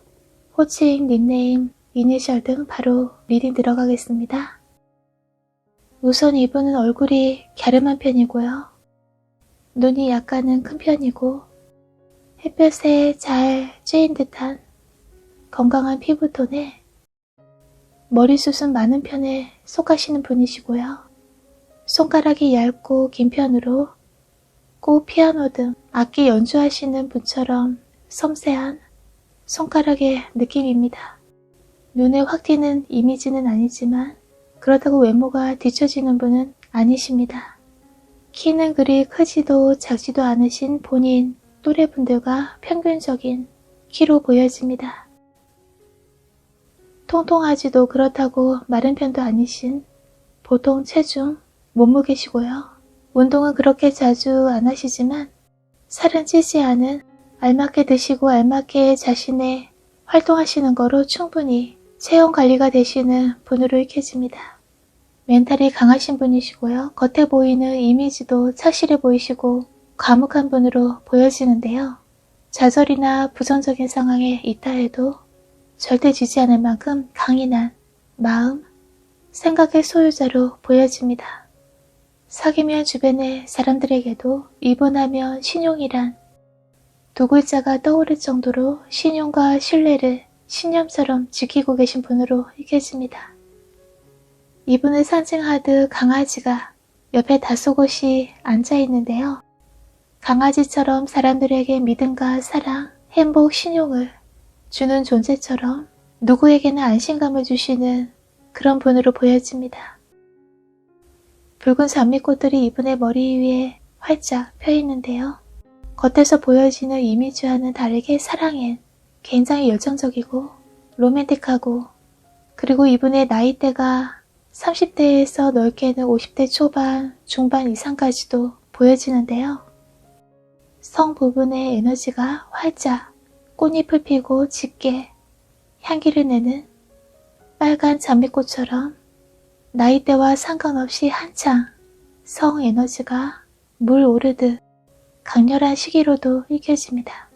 호칭, 닉네임, 이니셜 등 바로 리딩 들어가겠습니다. 우선 이분은 얼굴이 갸름한 편이고요. 눈이 약간은 큰 편이고 햇볕에 잘 쬐인 듯한 건강한 피부톤에 머리숱은 많은 편에 속하시는 분이시고요. 손가락이 얇고 긴 편으로 꼭 피아노 등 악기 연주하시는 분처럼 섬세한 손가락의 느낌입니다. 눈에 확 띄는 이미지는 아니지만 그렇다고 외모가 뒤처지는 분은 아니십니다. 키는 그리 크지도 작지도 않으신 본인 또래분들과 평균적인 키로 보여집니다. 통통하지도 그렇다고 마른 편도 아니신 보통 체중, 몸무게시고요. 운동은 그렇게 자주 안 하시지만 살은 찌지 않은 알맞게 드시고 알맞게 자신의 활동하시는 거로 충분히 체형 관리가 되시는 분으로 읽혀집니다. 멘탈이 강하신 분이시고요. 겉에 보이는 이미지도 착실해 보이시고 과묵한 분으로 보여지는데요. 좌절이나 부정적인 상황에 있다 해도 절대 지지 않을 만큼 강인한 마음, 생각의 소유자로 보여집니다. 사귀면 주변의 사람들에게도 이분하면 신용이란 두 글자가 떠오를 정도로 신용과 신뢰를 신념처럼 지키고 계신 분으로 읽혀집니다. 이분을 상징하듯 강아지가 옆에 다소곳이 앉아있는데요. 강아지처럼 사람들에게 믿음과 사랑, 행복, 신용을 주는 존재처럼 누구에게나 안심감을 주시는 그런 분으로 보여집니다. 붉은 장미꽃들이 이분의 머리 위에 활짝 펴있는데요. 겉에서 보여지는 이미지와는 다르게 사랑엔 굉장히 열정적이고 로맨틱하고 그리고 이분의 나이대가 30대에서 넓게는 50대 초반, 중반 이상까지도 보여지는데요. 성 부분의 에너지가 활짝 꽃잎을 피고 짙게 향기를 내는 빨간 장미꽃처럼 나이대와 상관없이 한창 성 에너지가 물 오르듯 강렬한 시기로도 읽혀집니다.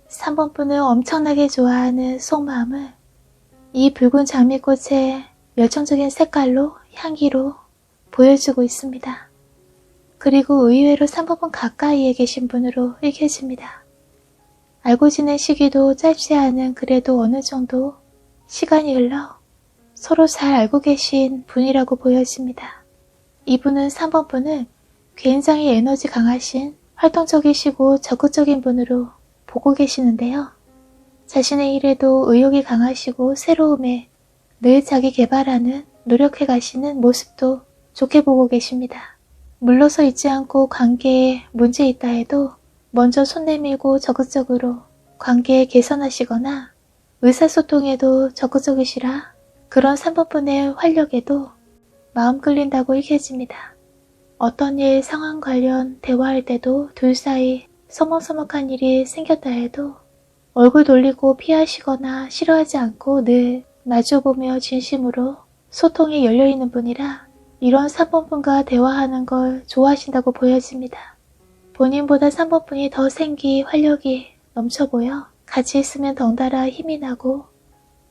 3번 분은 엄청나게 좋아하는 속마음을 이 붉은 장미꽃의 열정적인 색깔로 향기로 보여주고 있습니다. 그리고 의외로 3번 분 가까이에 계신 분으로 읽혀집니다. 알고 지낸 시기도 짧지 않은 그래도 어느 정도 시간이 흘러 서로 잘 알고 계신 분이라고 보여집니다. 이분은 3번 분을 굉장히 에너지 강하신 활동적이시고 적극적인 분으로 보고 계시는데요. 자신의 일에도 의욕이 강하시고 새로움에 늘 자기 개발하는 노력해 가시는 모습도 좋게 보고 계십니다. 물러서 있지 않고 관계에 문제 있다 해도 먼저 손 내밀고 적극적으로 관계 개선하시거나 의사소통에도 적극적이시라 그런 3번 분의 활력에도 마음 끌린다고 읽혀집니다. 어떤 일, 상황 관련 대화할 때도 둘 사이 서먹서먹한 일이 생겼다 해도 얼굴 돌리고 피하시거나 싫어하지 않고 늘 마주보며 진심으로 소통이 열려있는 분이라 이런 3번 분과 대화하는 걸 좋아하신다고 보여집니다. 본인보다 3번 분이 더 생기, 활력이 넘쳐 보여 같이 있으면 덩달아 힘이 나고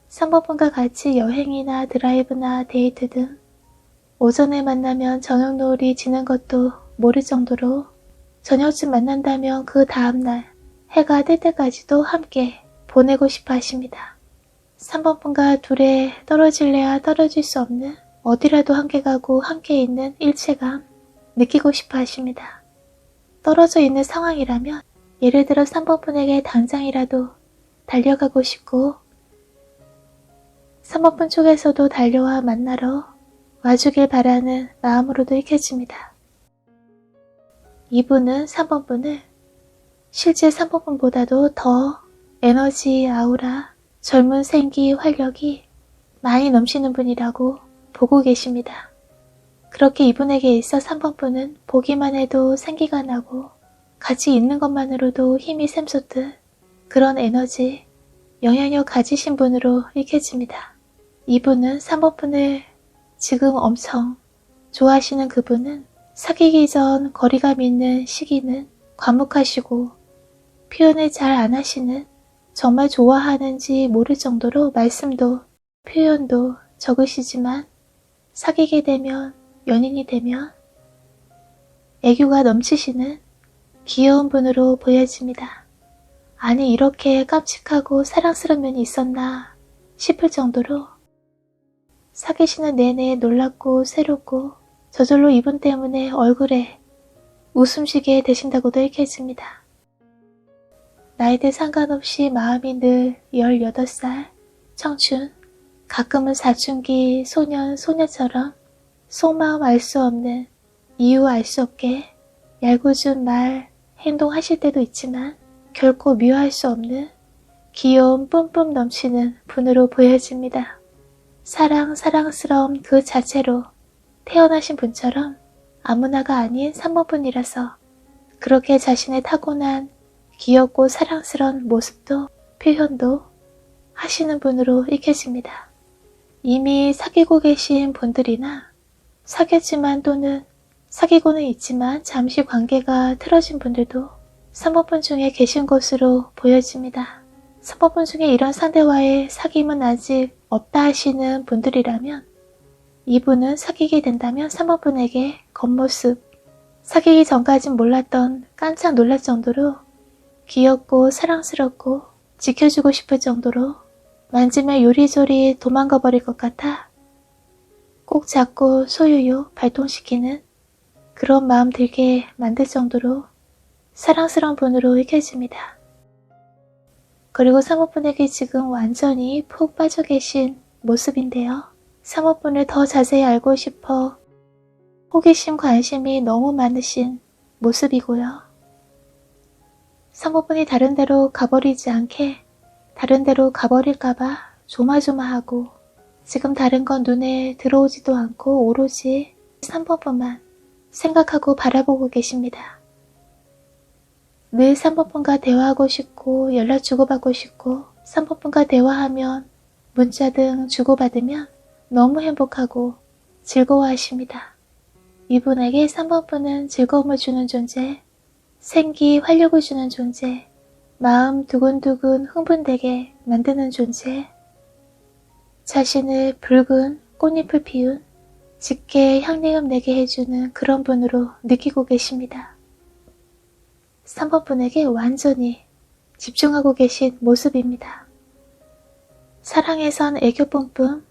3번 분과 같이 여행이나 드라이브나 데이트 등 오전에 만나면 저녁 노을이 지는 것도 모를 정도로 저녁쯤 만난다면 그 다음날 해가 뜰 때까지도 함께 보내고 싶어 하십니다. 3번 분과 둘에 떨어질래야 떨어질 수 없는 어디라도 함께 가고 함께 있는 일체감 느끼고 싶어 하십니다. 떨어져 있는 상황이라면 예를 들어 3번 분에게 당장이라도 달려가고 싶고 3번 분 쪽에서도 달려와 만나러 와주길 바라는 마음으로도 읽혀집니다. 이분은 3번 분을 실제 3번 분보다도 더 에너지, 아우라, 젊은 생기, 활력이 많이 넘치는 분이라고 보고 계십니다. 그렇게 이분에게 있어 3번 분은 보기만 해도 생기가 나고 같이 있는 것만으로도 힘이 샘솟듯 그런 에너지, 영향력 가지신 분으로 읽혀집니다. 이분은 3번 분을 지금 엄청 좋아하시는 그분은 사귀기 전 거리감 있는 시기는 과묵하시고 표현을 잘 안 하시는 정말 좋아하는지 모를 정도로 말씀도 표현도 적으시지만 사귀게 되면 연인이 되면 애교가 넘치시는 귀여운 분으로 보여집니다. 아니 이렇게 깜찍하고 사랑스러운 면이 있었나 싶을 정도로 사귀시는 내내 놀랍고 새롭고 저절로 이분 때문에 얼굴에 웃음 지게 되신다고도 읽혀집니다. 나이대 상관없이 마음이 늘 18살, 청춘, 가끔은 사춘기 소년, 소녀처럼 속마음 알 수 없는 이유 알 수 없게 얄궂은 말, 행동하실 때도 있지만 결코 미워할 수 없는 귀여운 뿜뿜 넘치는 분으로 보여집니다. 사랑스러움 그 자체로 태어나신 분처럼 아무나가 아닌 3번 분이라서 그렇게 자신의 타고난 귀엽고 사랑스러운 모습도 표현도 하시는 분으로 읽혀집니다. 이미 사귀고 계신 분들이나 사귀었지만 또는 사귀고는 있지만 잠시 관계가 틀어진 분들도 3번 분 중에 계신 것으로 보여집니다. 3번 분 중에 이런 상대와의 사귐은 아직 없다 하시는 분들이라면 이분은 사귀게 된다면 3번 분에게 겉모습, 사귀기 전까진 몰랐던 깜짝 놀랄 정도로 귀엽고 사랑스럽고 지켜주고 싶을 정도로 만지면 요리조리 도망가 버릴 것 같아 꼭 잡고 소유요 발동시키는 그런 마음 들게 만들 정도로 사랑스러운 분으로 읽혀집니다. 그리고 3번 분에게 지금 완전히 푹 빠져 계신 모습인데요. 3번 분을 더 자세히 알고 싶어 호기심 관심이 너무 많으신 모습이고요. 3번 분이 다른 데로 가버리지 않게 다른 데로 가버릴까봐 조마조마하고 지금 다른 건 눈에 들어오지도 않고 오로지 3번 분만 생각하고 바라보고 계십니다. 늘 3번 분과 대화하고 싶고 연락 주고받고 싶고 3번 분과 대화하면 문자 등 주고받으면 너무 행복하고 즐거워하십니다. 이분에게 3번 분은 즐거움을 주는 존재, 생기, 활력을 주는 존재, 마음 두근두근 흥분되게 만드는 존재, 자신을 붉은 꽃잎을 피운 짙게 향내음 내게 해주는 그런 분으로 느끼고 계십니다. 3번 분에게 완전히 집중하고 계신 모습입니다. 사랑에선 애교 뿜뿜,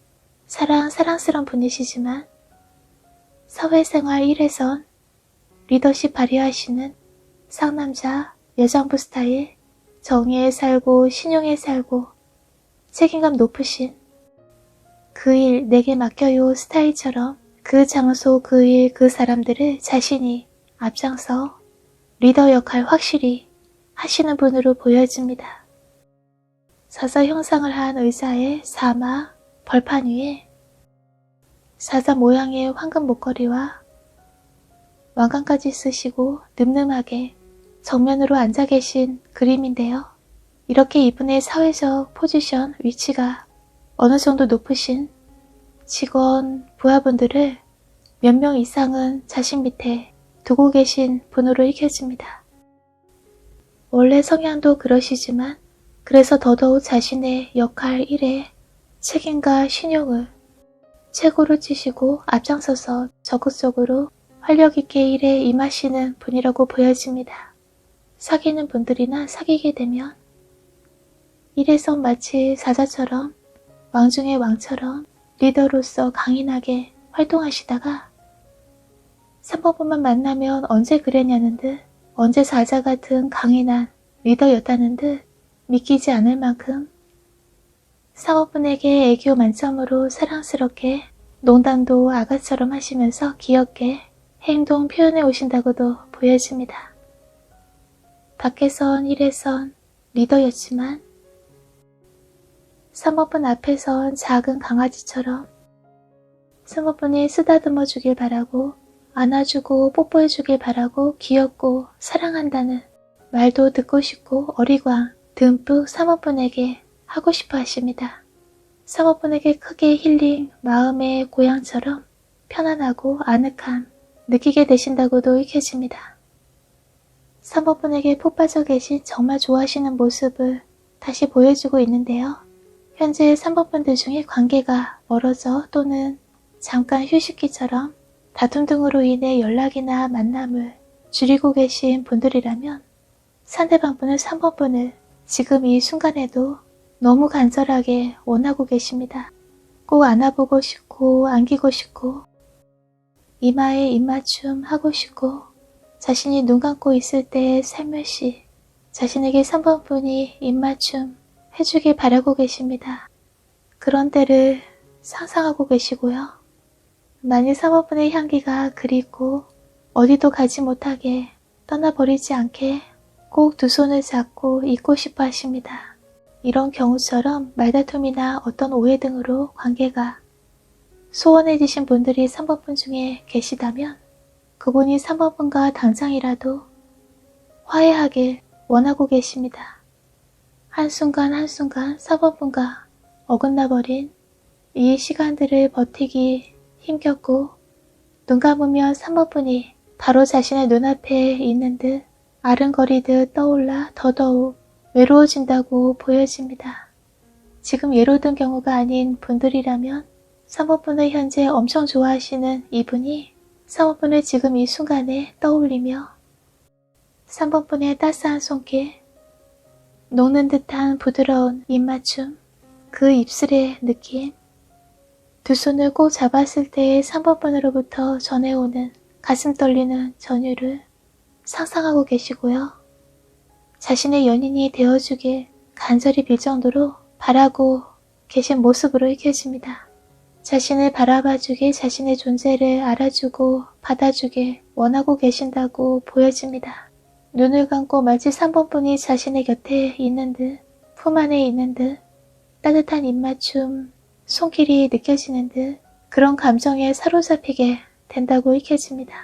사랑스러운 분이시지만 사회생활 1에선 리더십 발휘하시는 상남자, 여장부 스타일, 정의에 살고 신용에 살고 책임감 높으신 그 일 내게 맡겨요 스타일처럼 그 장소, 그 일, 그 사람들을 자신이 앞장서 리더 역할 확실히 하시는 분으로 보여집니다. 사자 형상을 한 의자에 사마, 벌판 위에 사자 모양의 황금 목걸이와 왕관까지 쓰시고 늠름하게 정면으로 앉아 계신 그림인데요. 이렇게 이분의 사회적 포지션, 위치가 어느 정도 높으신 직원, 부하분들을 몇 명 이상은 자신 밑에 두고 계신 분으로 읽혀집니다. 원래 성향도 그러시지만 그래서 더더욱 자신의 역할 일에 책임과 신용을 최고로 치시고 앞장서서 적극적으로 활력있게 일에 임하시는 분이라고 보여집니다. 사귀는 분들이나 사귀게 되면 일에서 마치 사자처럼 왕 중의 왕처럼 리더로서 강인하게 활동하시다가 3번 분만 만나면 언제 그랬냐는 듯 언제 사자 같은 강인한 리더였다는 듯 믿기지 않을 만큼 3번 분에게 애교 만점으로 사랑스럽게 농담도 아가처럼 하시면서 귀엽게 행동 표현해 오신다고도 보여집니다. 밖에선 일에선 리더였지만 3번 분 앞에선 작은 강아지처럼 3번 분이 쓰다듬어 주길 바라고 안아주고 뽀뽀해 주길 바라고 귀엽고 사랑한다는 말도 듣고 싶고 어리광 듬뿍 3번 분에게 하고 싶어 하십니다. 3번 분에게 크게 힐링 마음의 고향처럼 편안하고 아늑함 느끼게 되신다고도 읽혀집니다. 3번 분에게 푹 빠져 계신 정말 좋아하시는 모습을 다시 보여주고 있는데요. 현재 3번 분들 중에 관계가 멀어져 또는 잠깐 휴식기처럼 다툼 등으로 인해 연락이나 만남을 줄이고 계신 분들이라면 상대방 분은 3번 분을 지금 이 순간에도 너무 간절하게 원하고 계십니다. 꼭 안아보고 싶고 안기고 싶고 이마에 입맞춤 하고 싶고 자신이 눈 감고 있을 때 살며시 자신에게 3번 분이 입맞춤 해주길 바라고 계십니다. 그런 때를 상상하고 계시고요. 만일 3번 분의 향기가 그립고 어디도 가지 못하게 떠나버리지 않게 꼭 두 손을 잡고 있고 싶어 하십니다. 이런 경우처럼 말다툼이나 어떤 오해 등으로 관계가 소원해지신 분들이 3번 분 중에 계시다면 그분이 3번 분과 당장이라도 화해하길 원하고 계십니다. 한순간 한순간 4번 분과 어긋나버린 이 시간들을 버티기 힘겹고 눈 감으면 3번 분이 바로 자신의 눈앞에 있는 듯 아른거리듯 떠올라 더더욱 외로워진다고 보여집니다. 지금 예로 든 경우가 아닌 분들이라면 3번 분을 현재 엄청 좋아하시는 이분이 3번 분을 지금 이 순간에 떠올리며 3번 분의 따스한 손길, 녹는 듯한 부드러운 입맞춤, 그 입술의 느낌, 두 손을 꼭 잡았을 때의 3번 분으로부터 전해오는 가슴 떨리는 전율을 상상하고 계시고요. 자신의 연인이 되어주길 간절히 빌 정도로 바라고 계신 모습으로 읽혀집니다. 자신을 바라봐주길 자신의 존재를 알아주고 받아주길 원하고 계신다고 보여집니다. 눈을 감고 마치 3번 분이 자신의 곁에 있는 듯 품 안에 있는 듯 따뜻한 입맞춤, 손길이 느껴지는 듯 그런 감정에 사로잡히게 된다고 읽혀집니다.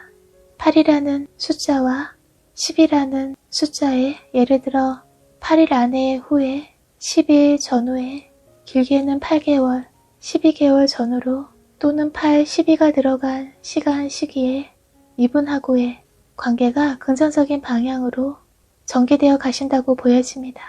8이라는 숫자와 10이라는 숫자에 예를 들어 8일 안에 후에 10일 전후에 길게는 8개월, 12개월 전후로 또는 8, 12가 들어간 시기에 이분하고의 관계가 긍정적인 방향으로 전개되어 가신다고 보여집니다.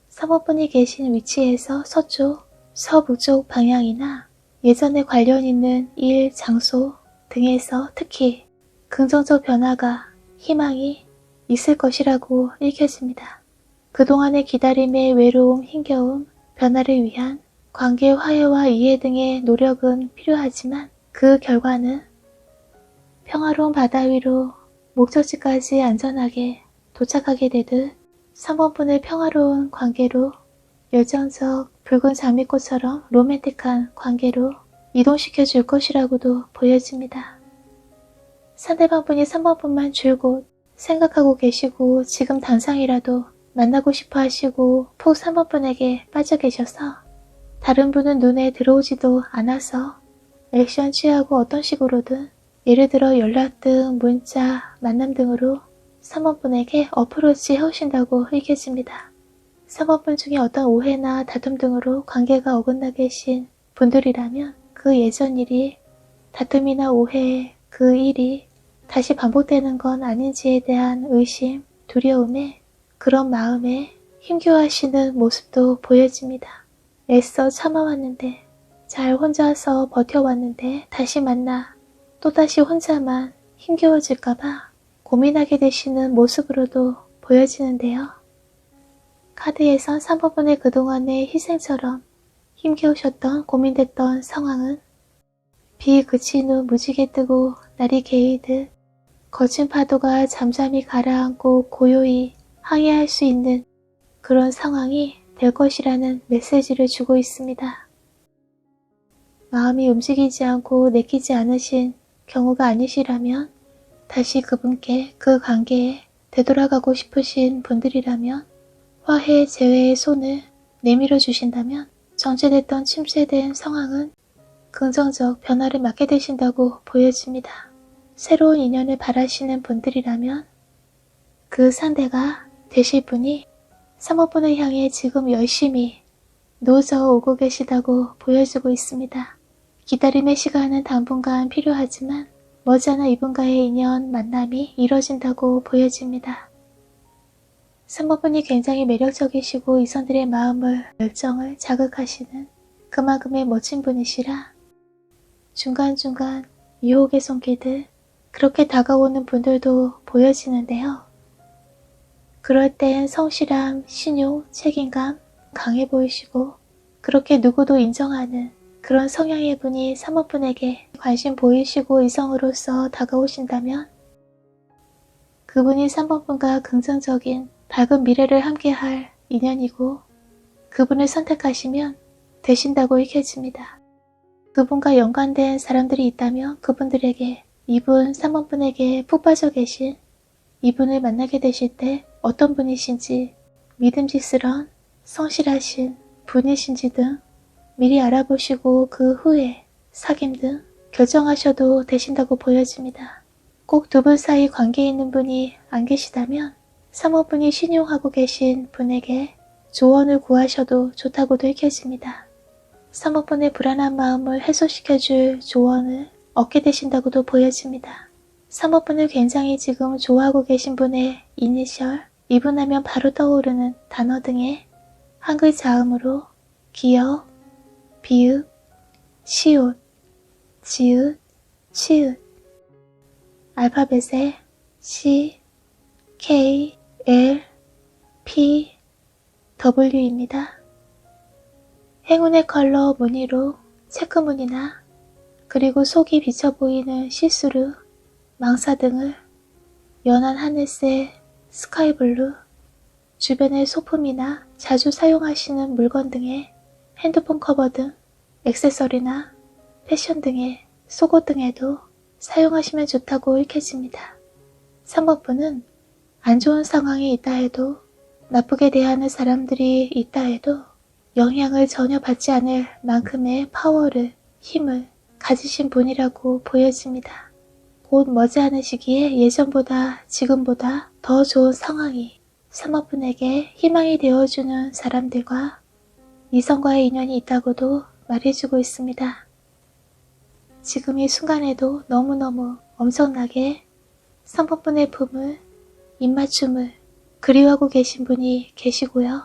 사모분이 계신 위치에서 서쪽, 서북쪽 방향이나 예전에 관련 있는 일, 장소 등에서 특히 긍정적 변화가, 희망이 있을 것이라고 읽혀집니다. 그동안의 기다림의 외로움, 힘겨움, 변화를 위한 관계 화해와 이해 등의 노력은 필요하지만 그 결과는 평화로운 바다 위로 목적지까지 안전하게 도착하게 되듯 3번분의 평화로운 관계로 열정적 붉은 장미꽃처럼 로맨틱한 관계로 이동시켜 줄 것이라고도 보여집니다. 상대방분이 3번분만 줄곧 생각하고 계시고 지금 당장이라도 만나고 싶어 하시고 폭 3번분에게 빠져 계셔서 다른 분은 눈에 들어오지도 않아서 액션 취하고 어떤 식으로든 예를 들어 연락 등 문자, 만남 등으로 3번분에게 어프로치 해오신다고 읽혀집니다. 3번분 중에 어떤 오해나 다툼 등으로 관계가 어긋나 계신 분들이라면 그 예전 일이 다툼이나 오해, 그 일이 다시 반복되는 건 아닌지에 대한 의심, 두려움에 그런 마음에 힘겨워하시는 모습도 보여집니다. 애써 참아왔는데, 잘 혼자서 버텨왔는데 다시 만나 또다시 혼자만 힘겨워질까봐 고민하게 되시는 모습으로도 보여지는데요. 카드에선 3번분의 그동안의 희생처럼 힘겨우셨던 고민됐던 상황은 비 그친 후 무지개 뜨고 날이 개이듯 거친 파도가 잠잠히 가라앉고 고요히 항해할 수 있는 그런 상황이 될 것이라는 메시지를 주고 있습니다. 마음이 움직이지 않고 내키지 않으신 경우가 아니시라면 다시 그분께 그 관계에 되돌아가고 싶으신 분들이라면 화해 재회의 손을 내밀어 주신다면 정체됐던 침체된 상황은 긍정적 변화를 맞게 되신다고 보여집니다. 새로운 인연을 바라시는 분들이라면 그 상대가 되실 분이 3호분을 향해 지금 열심히 노져 오고 계시다고 보여주고 있습니다. 기다림의 시간은 당분간 필요하지만 머지않아 이분과의 인연 만남이 이뤄진다고 보여집니다. 3호분이 굉장히 매력적이시고 이성들의 마음을, 열정을 자극하시는 그만큼의 멋진 분이시라 중간중간 유혹의 손길들 그렇게 다가오는 분들도 보여지는데요. 그럴 땐 성실함, 신용, 책임감 강해 보이시고 그렇게 누구도 인정하는 그런 성향의 분이 3호분에게 관심 보이시고 이성으로서 다가오신다면 그분이 3번분과 긍정적인 밝은 미래를 함께할 인연이고 그분을 선택하시면 되신다고 읽혀집니다. 그분과 연관된 사람들이 있다면 그분들에게 이분 3번분에게 푹 빠져 계신 이분을 만나게 되실 때 어떤 분이신지 믿음직스러운 성실하신 분이신지 등 미리 알아보시고 그 후에 사귐 등 결정하셔도 되신다고 보여집니다. 꼭 두 분 사이 관계에 있는 분이 안 계시다면 3호분이 신용하고 계신 분에게 조언을 구하셔도 좋다고도 읽혀집니다. 3호분의 불안한 마음을 해소시켜줄 조언을 얻게 되신다고도 보여집니다. 3호분을 굉장히 지금 좋아하고 계신 분의 이니셜, 이분 하면 바로 떠오르는 단어 등의 한글 자음으로 기역, 비읍, 시옷, 지읒, 치읒, 알파벳의 C, K, L, P, W입니다. 행운의 컬러 무늬로 체크무늬나 그리고 속이 비쳐 보이는 시스루, 망사 등을 연한 하늘색, 스카이블루, 주변의 소품이나 자주 사용하시는 물건 등의 핸드폰 커버 등 액세서리나 패션 등의 속옷 등에도 사용하시면 좋다고 읽혀집니다. 3번분은 안 좋은 상황이 있다 해도 나쁘게 대하는 사람들이 있다 해도 영향을 전혀 받지 않을 만큼의 파워를, 힘을 가지신 분이라고 보여집니다. 곧 머지않은 시기에 예전보다 지금보다 더 좋은 상황이 3번분에게 희망이 되어주는 사람들과 이성과의 인연이 있다고도 말해주고 있습니다. 지금 이 순간에도 너무너무 엄청나게 3번분의 품을, 입맞춤을 그리워하고 계신 분이 계시고요.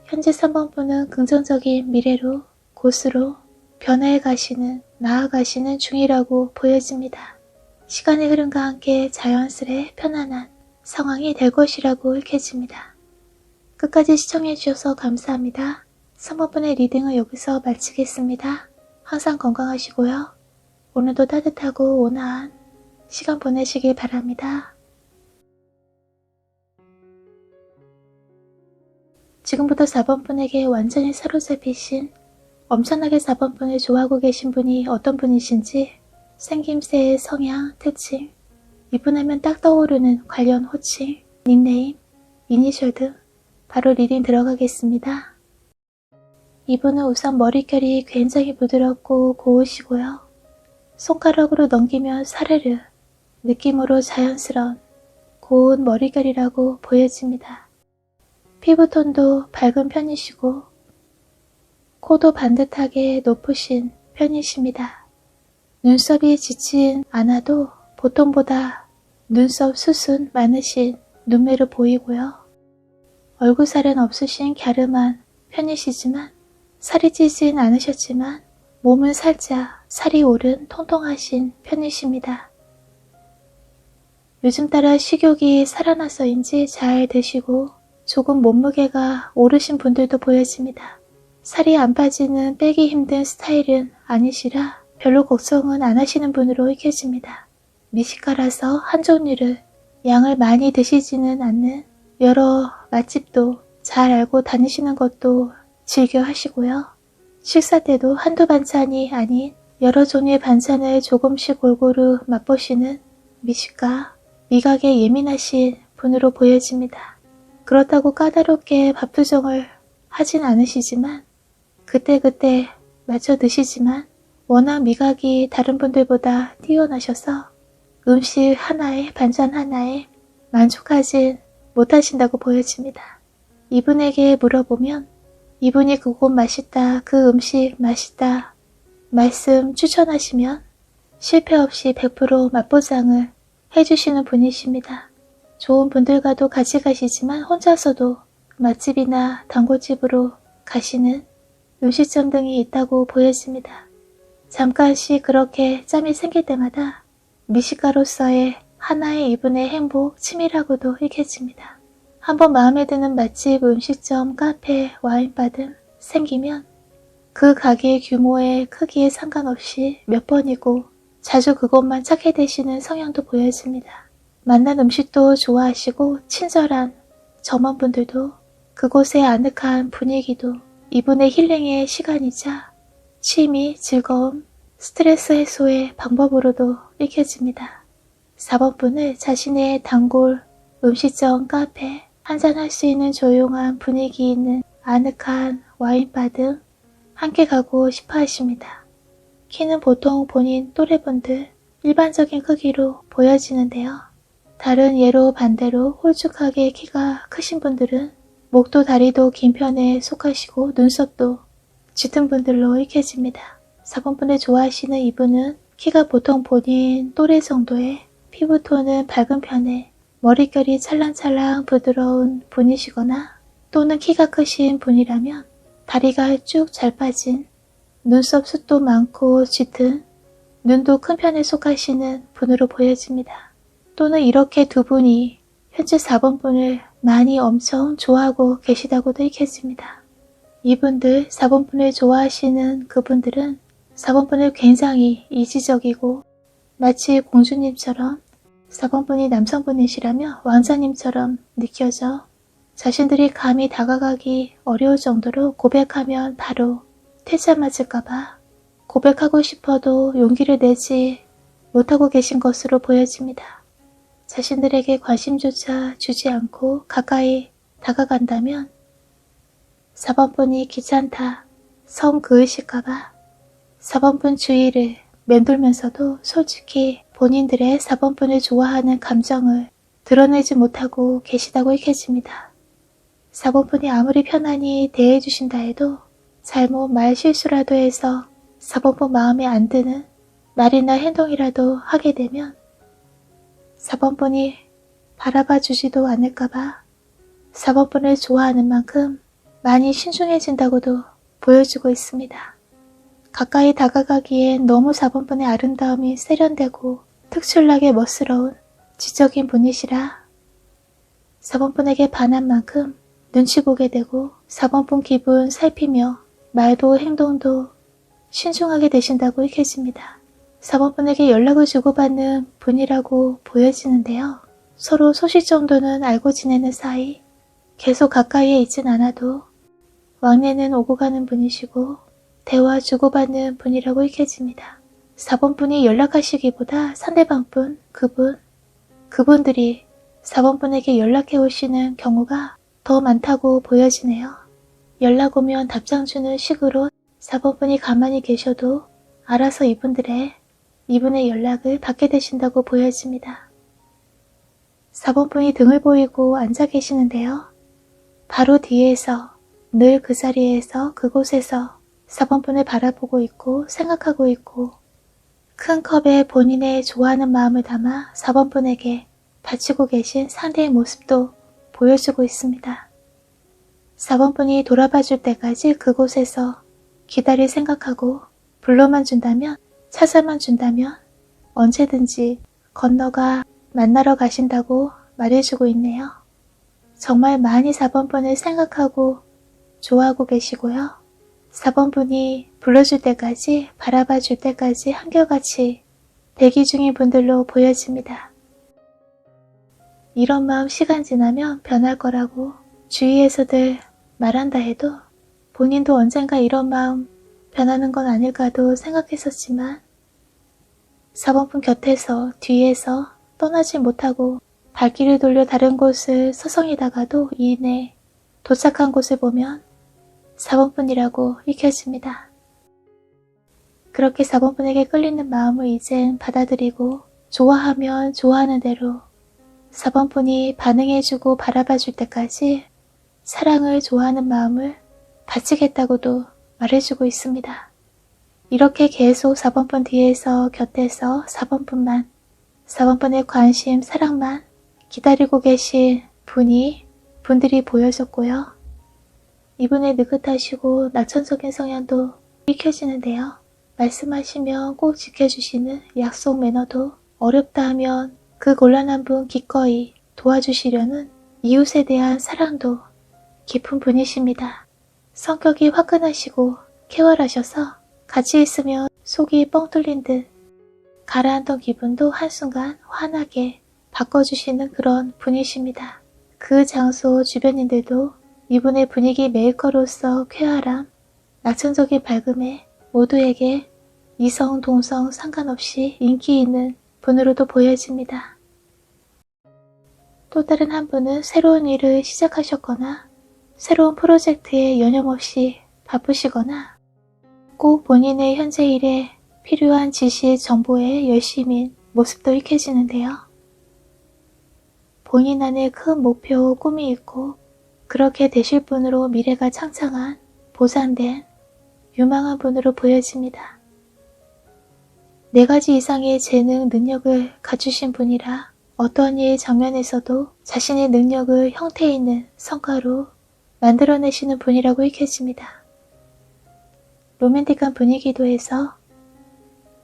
현재 3번분은 긍정적인 미래로 곳으로 변화해 가시는, 나아가시는 중이라고 보여집니다. 시간의 흐름과 함께 자연스레 편안한 상황이 될 것이라고 읽혀집니다. 끝까지 시청해주셔서 감사합니다. 3번분의 리딩을 여기서 마치겠습니다. 항상 건강하시고요. 오늘도 따뜻하고 온화한 시간 보내시길 바랍니다. 지금부터 4번분에게 완전히 사로잡히신, 엄청나게 4번분을 좋아하고 계신 분이 어떤 분이신지, 생김새, 성향, 특징, 이분 하면 딱 떠오르는 관련 호칭, 닉네임, 이니셜 등 바로 리딩 들어가겠습니다. 이분은 우선 머릿결이 굉장히 부드럽고 고우시고요. 손가락으로 넘기면 사르르 느낌으로 자연스러운 고운 머릿결이라고 보여집니다. 피부톤도 밝은 편이시고 코도 반듯하게 높으신 편이십니다. 눈썹이 짙진 않아도 보통보다 눈썹 숱은 많으신 눈매로 보이고요. 얼굴살은 없으신 갸름한 편이시지만 살이 찌진 않으셨지만 몸은 살짝 살이 오른 통통하신 편이십니다. 요즘 따라 식욕이 살아나서인지 잘 드시고 조금 몸무게가 오르신 분들도 보여집니다. 살이 안 빠지는 빼기 힘든 스타일은 아니시라 별로 걱정은 안 하시는 분으로 읽혀집니다. 미식가라서 한 종류를 양을 많이 드시지는 않는 여러 맛집도 잘 알고 다니시는 것도 즐겨 하시고요. 식사 때도 한두 반찬이 아닌 여러 종류의 반찬을 조금씩 골고루 맛보시는 미식가, 미각에 예민하신 분으로 보여집니다. 그렇다고 까다롭게 밥 투정을 하진 않으시지만 그때그때 맞춰 드시지만 워낙 미각이 다른 분들보다 뛰어나셔서 음식 하나에 반찬 하나에 만족하진 못하신다고 보여집니다. 이분에게 물어보면 이분이 그곳 맛있다, 그 음식 맛있다 말씀 추천하시면 실패 없이 100% 맛보장을 해주시는 분이십니다. 좋은 분들과도 같이 가시지만 혼자서도 맛집이나 단골집으로 가시는 음식점 등이 있다고 보여집니다. 잠깐씩 그렇게 짬이 생길 때마다 미식가로서의 하나의 이분의 행복, 치밀하고도 읽혀집니다. 한번 마음에 드는 맛집, 음식점, 카페, 와인바 등 생기면 그 가게의 규모에 크기에 상관없이 몇 번이고 자주 그것만 찾게 되시는 성향도 보여집니다. 만난 음식도 좋아하시고 친절한 점원분들도 그곳의 아늑한 분위기도 이분의 힐링의 시간이자 취미, 즐거움, 스트레스 해소의 방법으로도 읽혀집니다. 4번분을 자신의 단골, 음식점, 카페, 한잔할 수 있는 조용한 분위기 있는 아늑한 와인바 등 함께 가고 싶어 하십니다. 키는 보통 본인 또래분들 일반적인 크기로 보여지는데요. 다른 예로 반대로 홀쭉하게 키가 크신 분들은 목도 다리도 긴 편에 속하시고 눈썹도 짙은 분들로 읽혀집니다. 4번분을 좋아하시는 이분은 키가 보통 본인 또래 정도의 피부톤은 밝은 편에 머릿결이 찰랑찰랑 부드러운 분이시거나 또는 키가 크신 분이라면 다리가 쭉 잘 빠진 눈썹 숱도 많고 짙은 눈도 큰 편에 속하시는 분으로 보여집니다. 또는 이렇게 두 분이 현재 4번분을 많이 엄청 좋아하고 계시다고도 읽혀집니다. 이분들 4번분을 좋아하시는 그분들은 4번분을 굉장히 이지적이고 마치 공주님처럼 4번분이 남성분이시라면 왕자님처럼 느껴져 자신들이 감히 다가가기 어려울 정도로 고백하면 바로 퇴짜 맞을까봐 고백하고 싶어도 용기를 내지 못하고 계신 것으로 보여집니다. 자신들에게 관심조차 주지 않고 가까이 다가간다면 4번분이 귀찮다, 성 그으실까봐 4번분 주위를 맴돌면서도 솔직히 본인들의 4번분을 좋아하는 감정을 드러내지 못하고 계시다고 읽혀집니다. 4번분이 아무리 편안히 대해주신다 해도 잘못 말 실수라도 해서 4번분 마음에 안 드는 말이나 행동이라도 하게 되면 4번분이 바라봐 주지도 않을까봐 4번분을 좋아하는 만큼 많이 신중해진다고도 보여주고 있습니다. 가까이 다가가기엔 너무 4번분의 아름다움이 세련되고 특출나게 멋스러운 지적인 분이시라 4번분에게 반한 만큼 눈치 보게 되고 4번분 기분 살피며 말도 행동도 신중하게 되신다고 읽혀집니다. 4번분에게 연락을 주고받는 분이라고 보여지는데요. 서로 소식 정도는 알고 지내는 사이 계속 가까이에 있진 않아도 왕래는 오고 가는 분이시고 대화 주고받는 분이라고 읽혀집니다. 4번분이 연락하시기보다 상대방분, 그분들이 4번분에게 연락해 오시는 경우가 더 많다고 보여지네요. 연락 오면 답장 주는 식으로 4번분이 가만히 계셔도 알아서 이분의 연락을 받게 되신다고 보여집니다. 4번분이 등을 보이고 앉아 계시는데요. 바로 뒤에서 늘 그 자리에서 그곳에서 4번분을 바라보고 있고 생각하고 있고 큰 컵에 본인의 좋아하는 마음을 담아 4번분에게 바치고 계신 상대의 모습도 보여주고 있습니다. 4번분이 돌아봐 줄 때까지 그곳에서 기다릴 생각하고 불러만 준다면 찾아만 준다면 언제든지 건너가 만나러 가신다고 말해주고 있네요. 정말 많이 4번분을 생각하고 좋아하고 계시고요. 4번분이 불러줄 때까지 바라봐 줄 때까지 한결같이 대기 중인 분들로 보여집니다. 이런 마음 시간 지나면 변할 거라고 주위에서들 말한다 해도 본인도 언젠가 이런 마음 변하는 건 아닐까도 생각했었지만 4번분 곁에서 뒤에서 떠나지 못하고 발길을 돌려 다른 곳을 서성이다가도 이내 도착한 곳을 보면 4번분이라고 읽혀집니다. 그렇게 4번분에게 끌리는 마음을 이젠 받아들이고 좋아하면 좋아하는 대로 4번분이 반응해주고 바라봐줄 때까지 사랑을 좋아하는 마음을 바치겠다고도 말해주고 있습니다. 이렇게 계속 4번분 뒤에서 곁에서 4번분의 관심, 사랑만 기다리고 계신 분들이 보여졌고요. 이분의 느긋하시고 낙천적인 성향도 읽혀지는데요. 말씀하시면 꼭 지켜주시는 약속 매너도 어렵다 하면 그 곤란한 분 기꺼이 도와주시려는 이웃에 대한 사랑도 깊은 분이십니다. 성격이 화끈하시고 쾌활하셔서 같이 있으면 속이 뻥 뚫린 듯 가라앉던 기분도 한순간 환하게 바꿔주시는 그런 분이십니다. 그 장소 주변인들도 이분의 분위기 메이커로서 쾌활함, 낙천적인 밝음에 모두에게 이성, 동성 상관없이 인기 있는 분으로도 보여집니다. 또 다른 한 분은 새로운 일을 시작하셨거나 새로운 프로젝트에 여념없이 바쁘시거나 꼭 본인의 현재 일에 필요한 지시, 정보에 열심인 모습도 익혀지는데요. 본인 안에 큰 목표, 꿈이 있고 그렇게 되실 분으로 미래가 창창한, 보장된, 유망한 분으로 보여집니다. 4가지 이상의 재능, 능력을 갖추신 분이라 어떤 일 장면에서도 자신의 능력을 형태 있는 성과로 만들어내시는 분이라고 읽혀집니다. 로맨틱한 분위기도 해서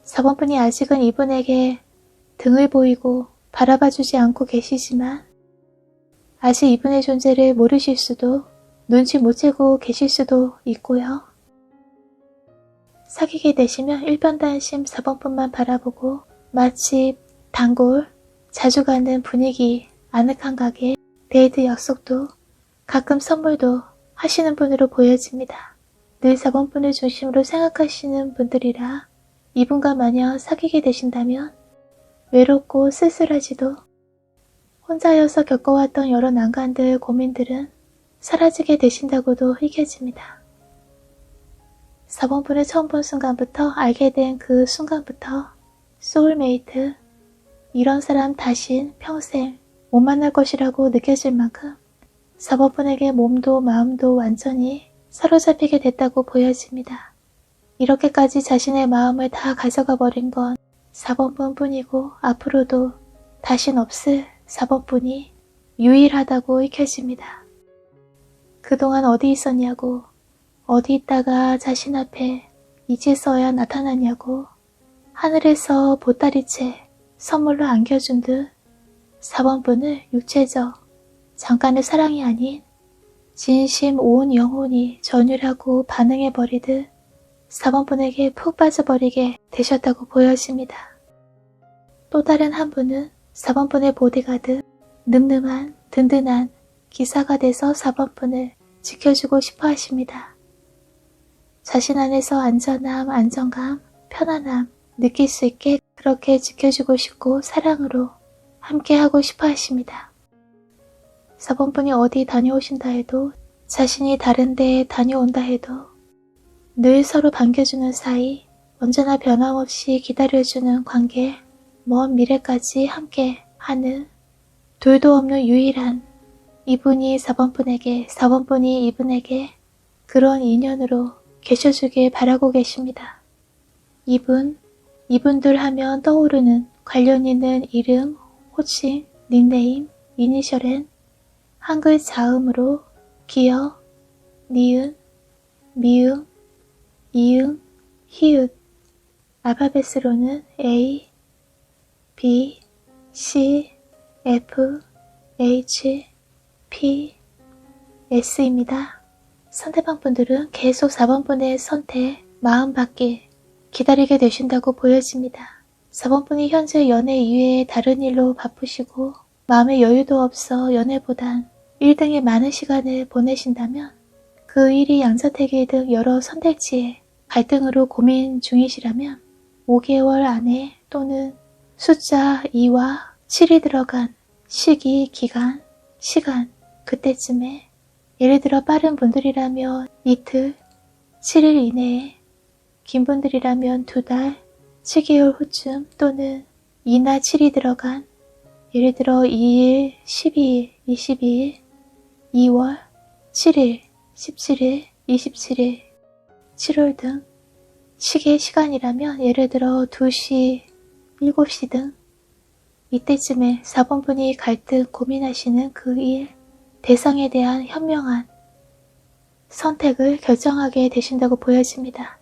4번분이 아직은 이분에게 등을 보이고 바라봐주지 않고 계시지만 아직 이분의 존재를 모르실 수도 눈치 못 채고 계실 수도 있고요. 사귀게 되시면 일편단심 4번분만 바라보고 마치 단골, 자주 가는 분위기, 아늑한 가게, 데이트 약속도 가끔 선물도 하시는 분으로 보여집니다. 늘 4번분을 중심으로 생각하시는 분들이라 이분과 만약 사귀게 되신다면 외롭고 쓸쓸하지도 혼자여서 겪어왔던 여러 난관들, 고민들은 사라지게 되신다고도 읽혀집니다. 4번분을 처음 본 순간부터 알게 된 그 순간부터 소울메이트, 이런 사람 다신 평생 못 만날 것이라고 느껴질 만큼 4번분에게 몸도 마음도 완전히 사로잡히게 됐다고 보여집니다. 이렇게까지 자신의 마음을 다 가져가 버린 건 4번분 뿐이고 앞으로도 다신 없을 4번뿐이 유일하다고 익혀집니다. 그동안 어디 있었냐고, 어디 있다가 자신 앞에 이제서야 나타났냐고, 하늘에서 보따리채 선물로 안겨준 듯 4번분을 육체적 잠깐의 사랑이 아닌 진심 온 영혼이 전율하고 반응해버리듯 4번분에게 푹 빠져버리게 되셨다고 보여집니다. 또 다른 한 분은 4번분의 보디가드, 늠름한 든든한 기사가 돼서 4번분을 지켜주고 싶어 하십니다. 자신 안에서 안전함, 안정감, 편안함 느낄 수 있게 그렇게 지켜주고 싶고 사랑으로 함께하고 싶어 하십니다. 4번분이 어디 다녀오신다 해도, 자신이 다른 데에 다녀온다 해도 늘 서로 반겨주는 사이, 언제나 변함없이 기다려주는 관계, 먼 미래까지 함께 하는 둘도 없는 유일한 이분이 4번분에게, 4번분이 이분에게 그런 인연으로 계셔주길 바라고 계십니다. 이분들 하면 떠오르는 관련 있는 이름, 호칭, 닉네임, 이니셜엔 한글 자음으로 기역, 니은, 미음, 이응, 히읗, 알파벳으로는 A, B, C, F, H, P, S입니다. 상대방 분들은 계속 4번분의 선택, 마음 받길 기다리게 되신다고 보여집니다. 4번분이 현재 연애 이외에 다른 일로 바쁘시고 마음의 여유도 없어 연애보단 1등에 많은 시간을 보내신다면 그 일이 양자택일 등 여러 선택지에 갈등으로 고민 중이시라면 5개월 안에 또는 숫자 2와 7이 들어간 시기, 기간, 시간, 그때쯤에 예를 들어 빠른 분들이라면 이틀, 7일 이내에, 긴 분들이라면 2달, 7개월 후쯤 또는 2나 7이 들어간 예를 들어 2일, 12일, 22일, 2월, 7일, 17일, 27일, 7월 등 시계 시간이라면 예를 들어 2시, 7시 등 이때쯤에 4번분이 갈등 고민하시는 그 일, 대상에 대한 현명한 선택을 결정하게 되신다고 보여집니다.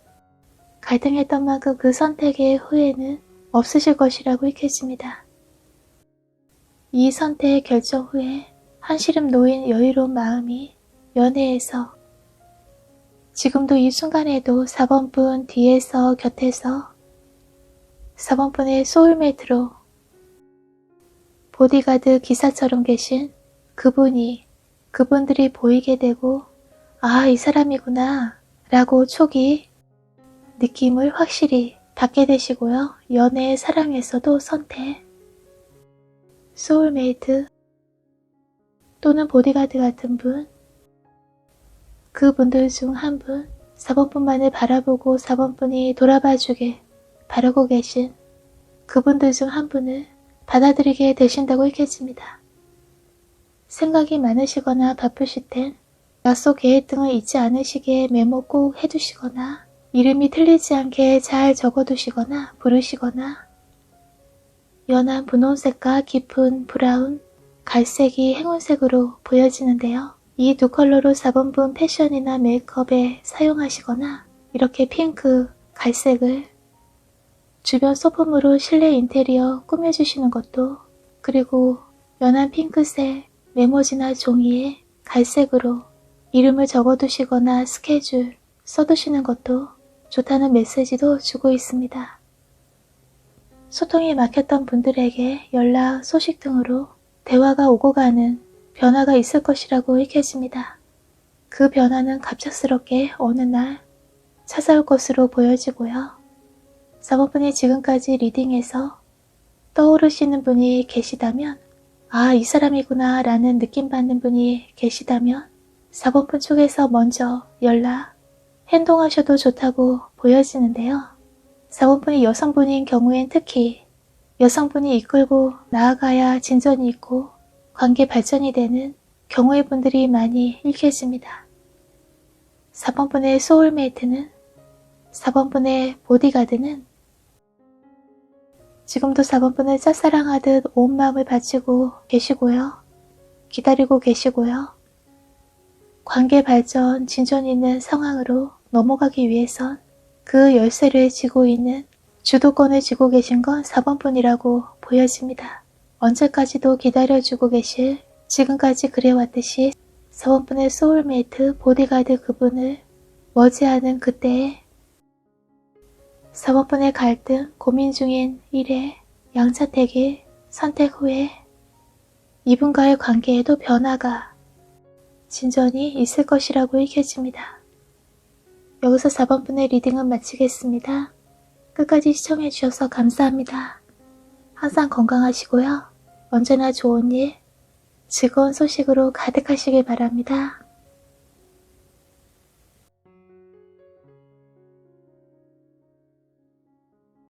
갈등했던 만큼 그 선택의 후회는 없으실 것이라고 익혀집니다. 이 선택 결정 후에 한시름 놓인 여유로운 마음이 연애에서 지금도 이 순간에도 4번분 뒤에서 곁에서 4번분의 소울메이트로 보디가드 기사처럼 계신 그분들이 보이게 되고 아, 이 사람이구나 라고 초기 느낌을 확실히 받게 되시고요. 연애, 사랑에서도 선택, 소울메이트 또는 보디가드 같은 분, 그분들 중 한 분, 4번분만을 바라보고 4번분이 돌아봐주길 바라고 계신 그분들 중 한 분을 받아들이게 되신다고 읽혀집니다. 생각이 많으시거나 바쁘실 땐 약속 계획 등을 잊지 않으시게 메모 꼭 해두시거나 이름이 틀리지 않게 잘 적어두시거나 부르시거나 연한 분홍색과 깊은 브라운, 갈색이 행운색으로 보여지는데요. 이 두 컬러로 4번분 패션이나 메이크업에 사용하시거나 이렇게 핑크, 갈색을 주변 소품으로 실내 인테리어 꾸며주시는 것도, 그리고 연한 핑크색 메모지나 종이에 갈색으로 이름을 적어두시거나 스케줄 써두시는 것도 좋다는 메시지도 주고 있습니다. 소통이 막혔던 분들에게 연락, 소식 등으로 대화가 오고 가는 변화가 있을 것이라고 읽혀집니다. 그 변화는 갑작스럽게 어느 날 찾아올 것으로 보여지고요. 4번분이 지금까지 리딩에서 떠오르시는 분이 계시다면 아, 이 사람이구나 라는 느낌 받는 분이 계시다면 4번분 쪽에서 먼저 연락, 행동하셔도 좋다고 보여지는데요. 4번분이 여성분인 경우엔 특히 여성분이 이끌고 나아가야 진전이 있고 관계 발전이 되는 경우의 분들이 많이 읽혀집니다. 4번분의 소울메이트는 4번분의 보디가드는 지금도 4번분을 짝사랑하듯 온 마음을 바치고 계시고요. 기다리고 계시고요. 관계 발전, 진전 있는 상황으로 넘어가기 위해선 그 열쇠를 쥐고 있는 주도권을 쥐고 계신 건 4번분이라고 보여집니다. 언제까지도 기다려주고 계실 지금까지 그래왔듯이 4번분의 소울메이트 보디가드 그분을 머지않은 그때에 4번분의 갈등, 고민 중인 일에 양차택일 선택 후에 이분과의 관계에도 변화가, 진전이 있을 것이라고 읽혀집니다. 여기서 4번분의 리딩은 마치겠습니다. 끝까지 시청해주셔서 감사합니다. 항상 건강하시고요. 언제나 좋은 일, 즐거운 소식으로 가득하시길 바랍니다.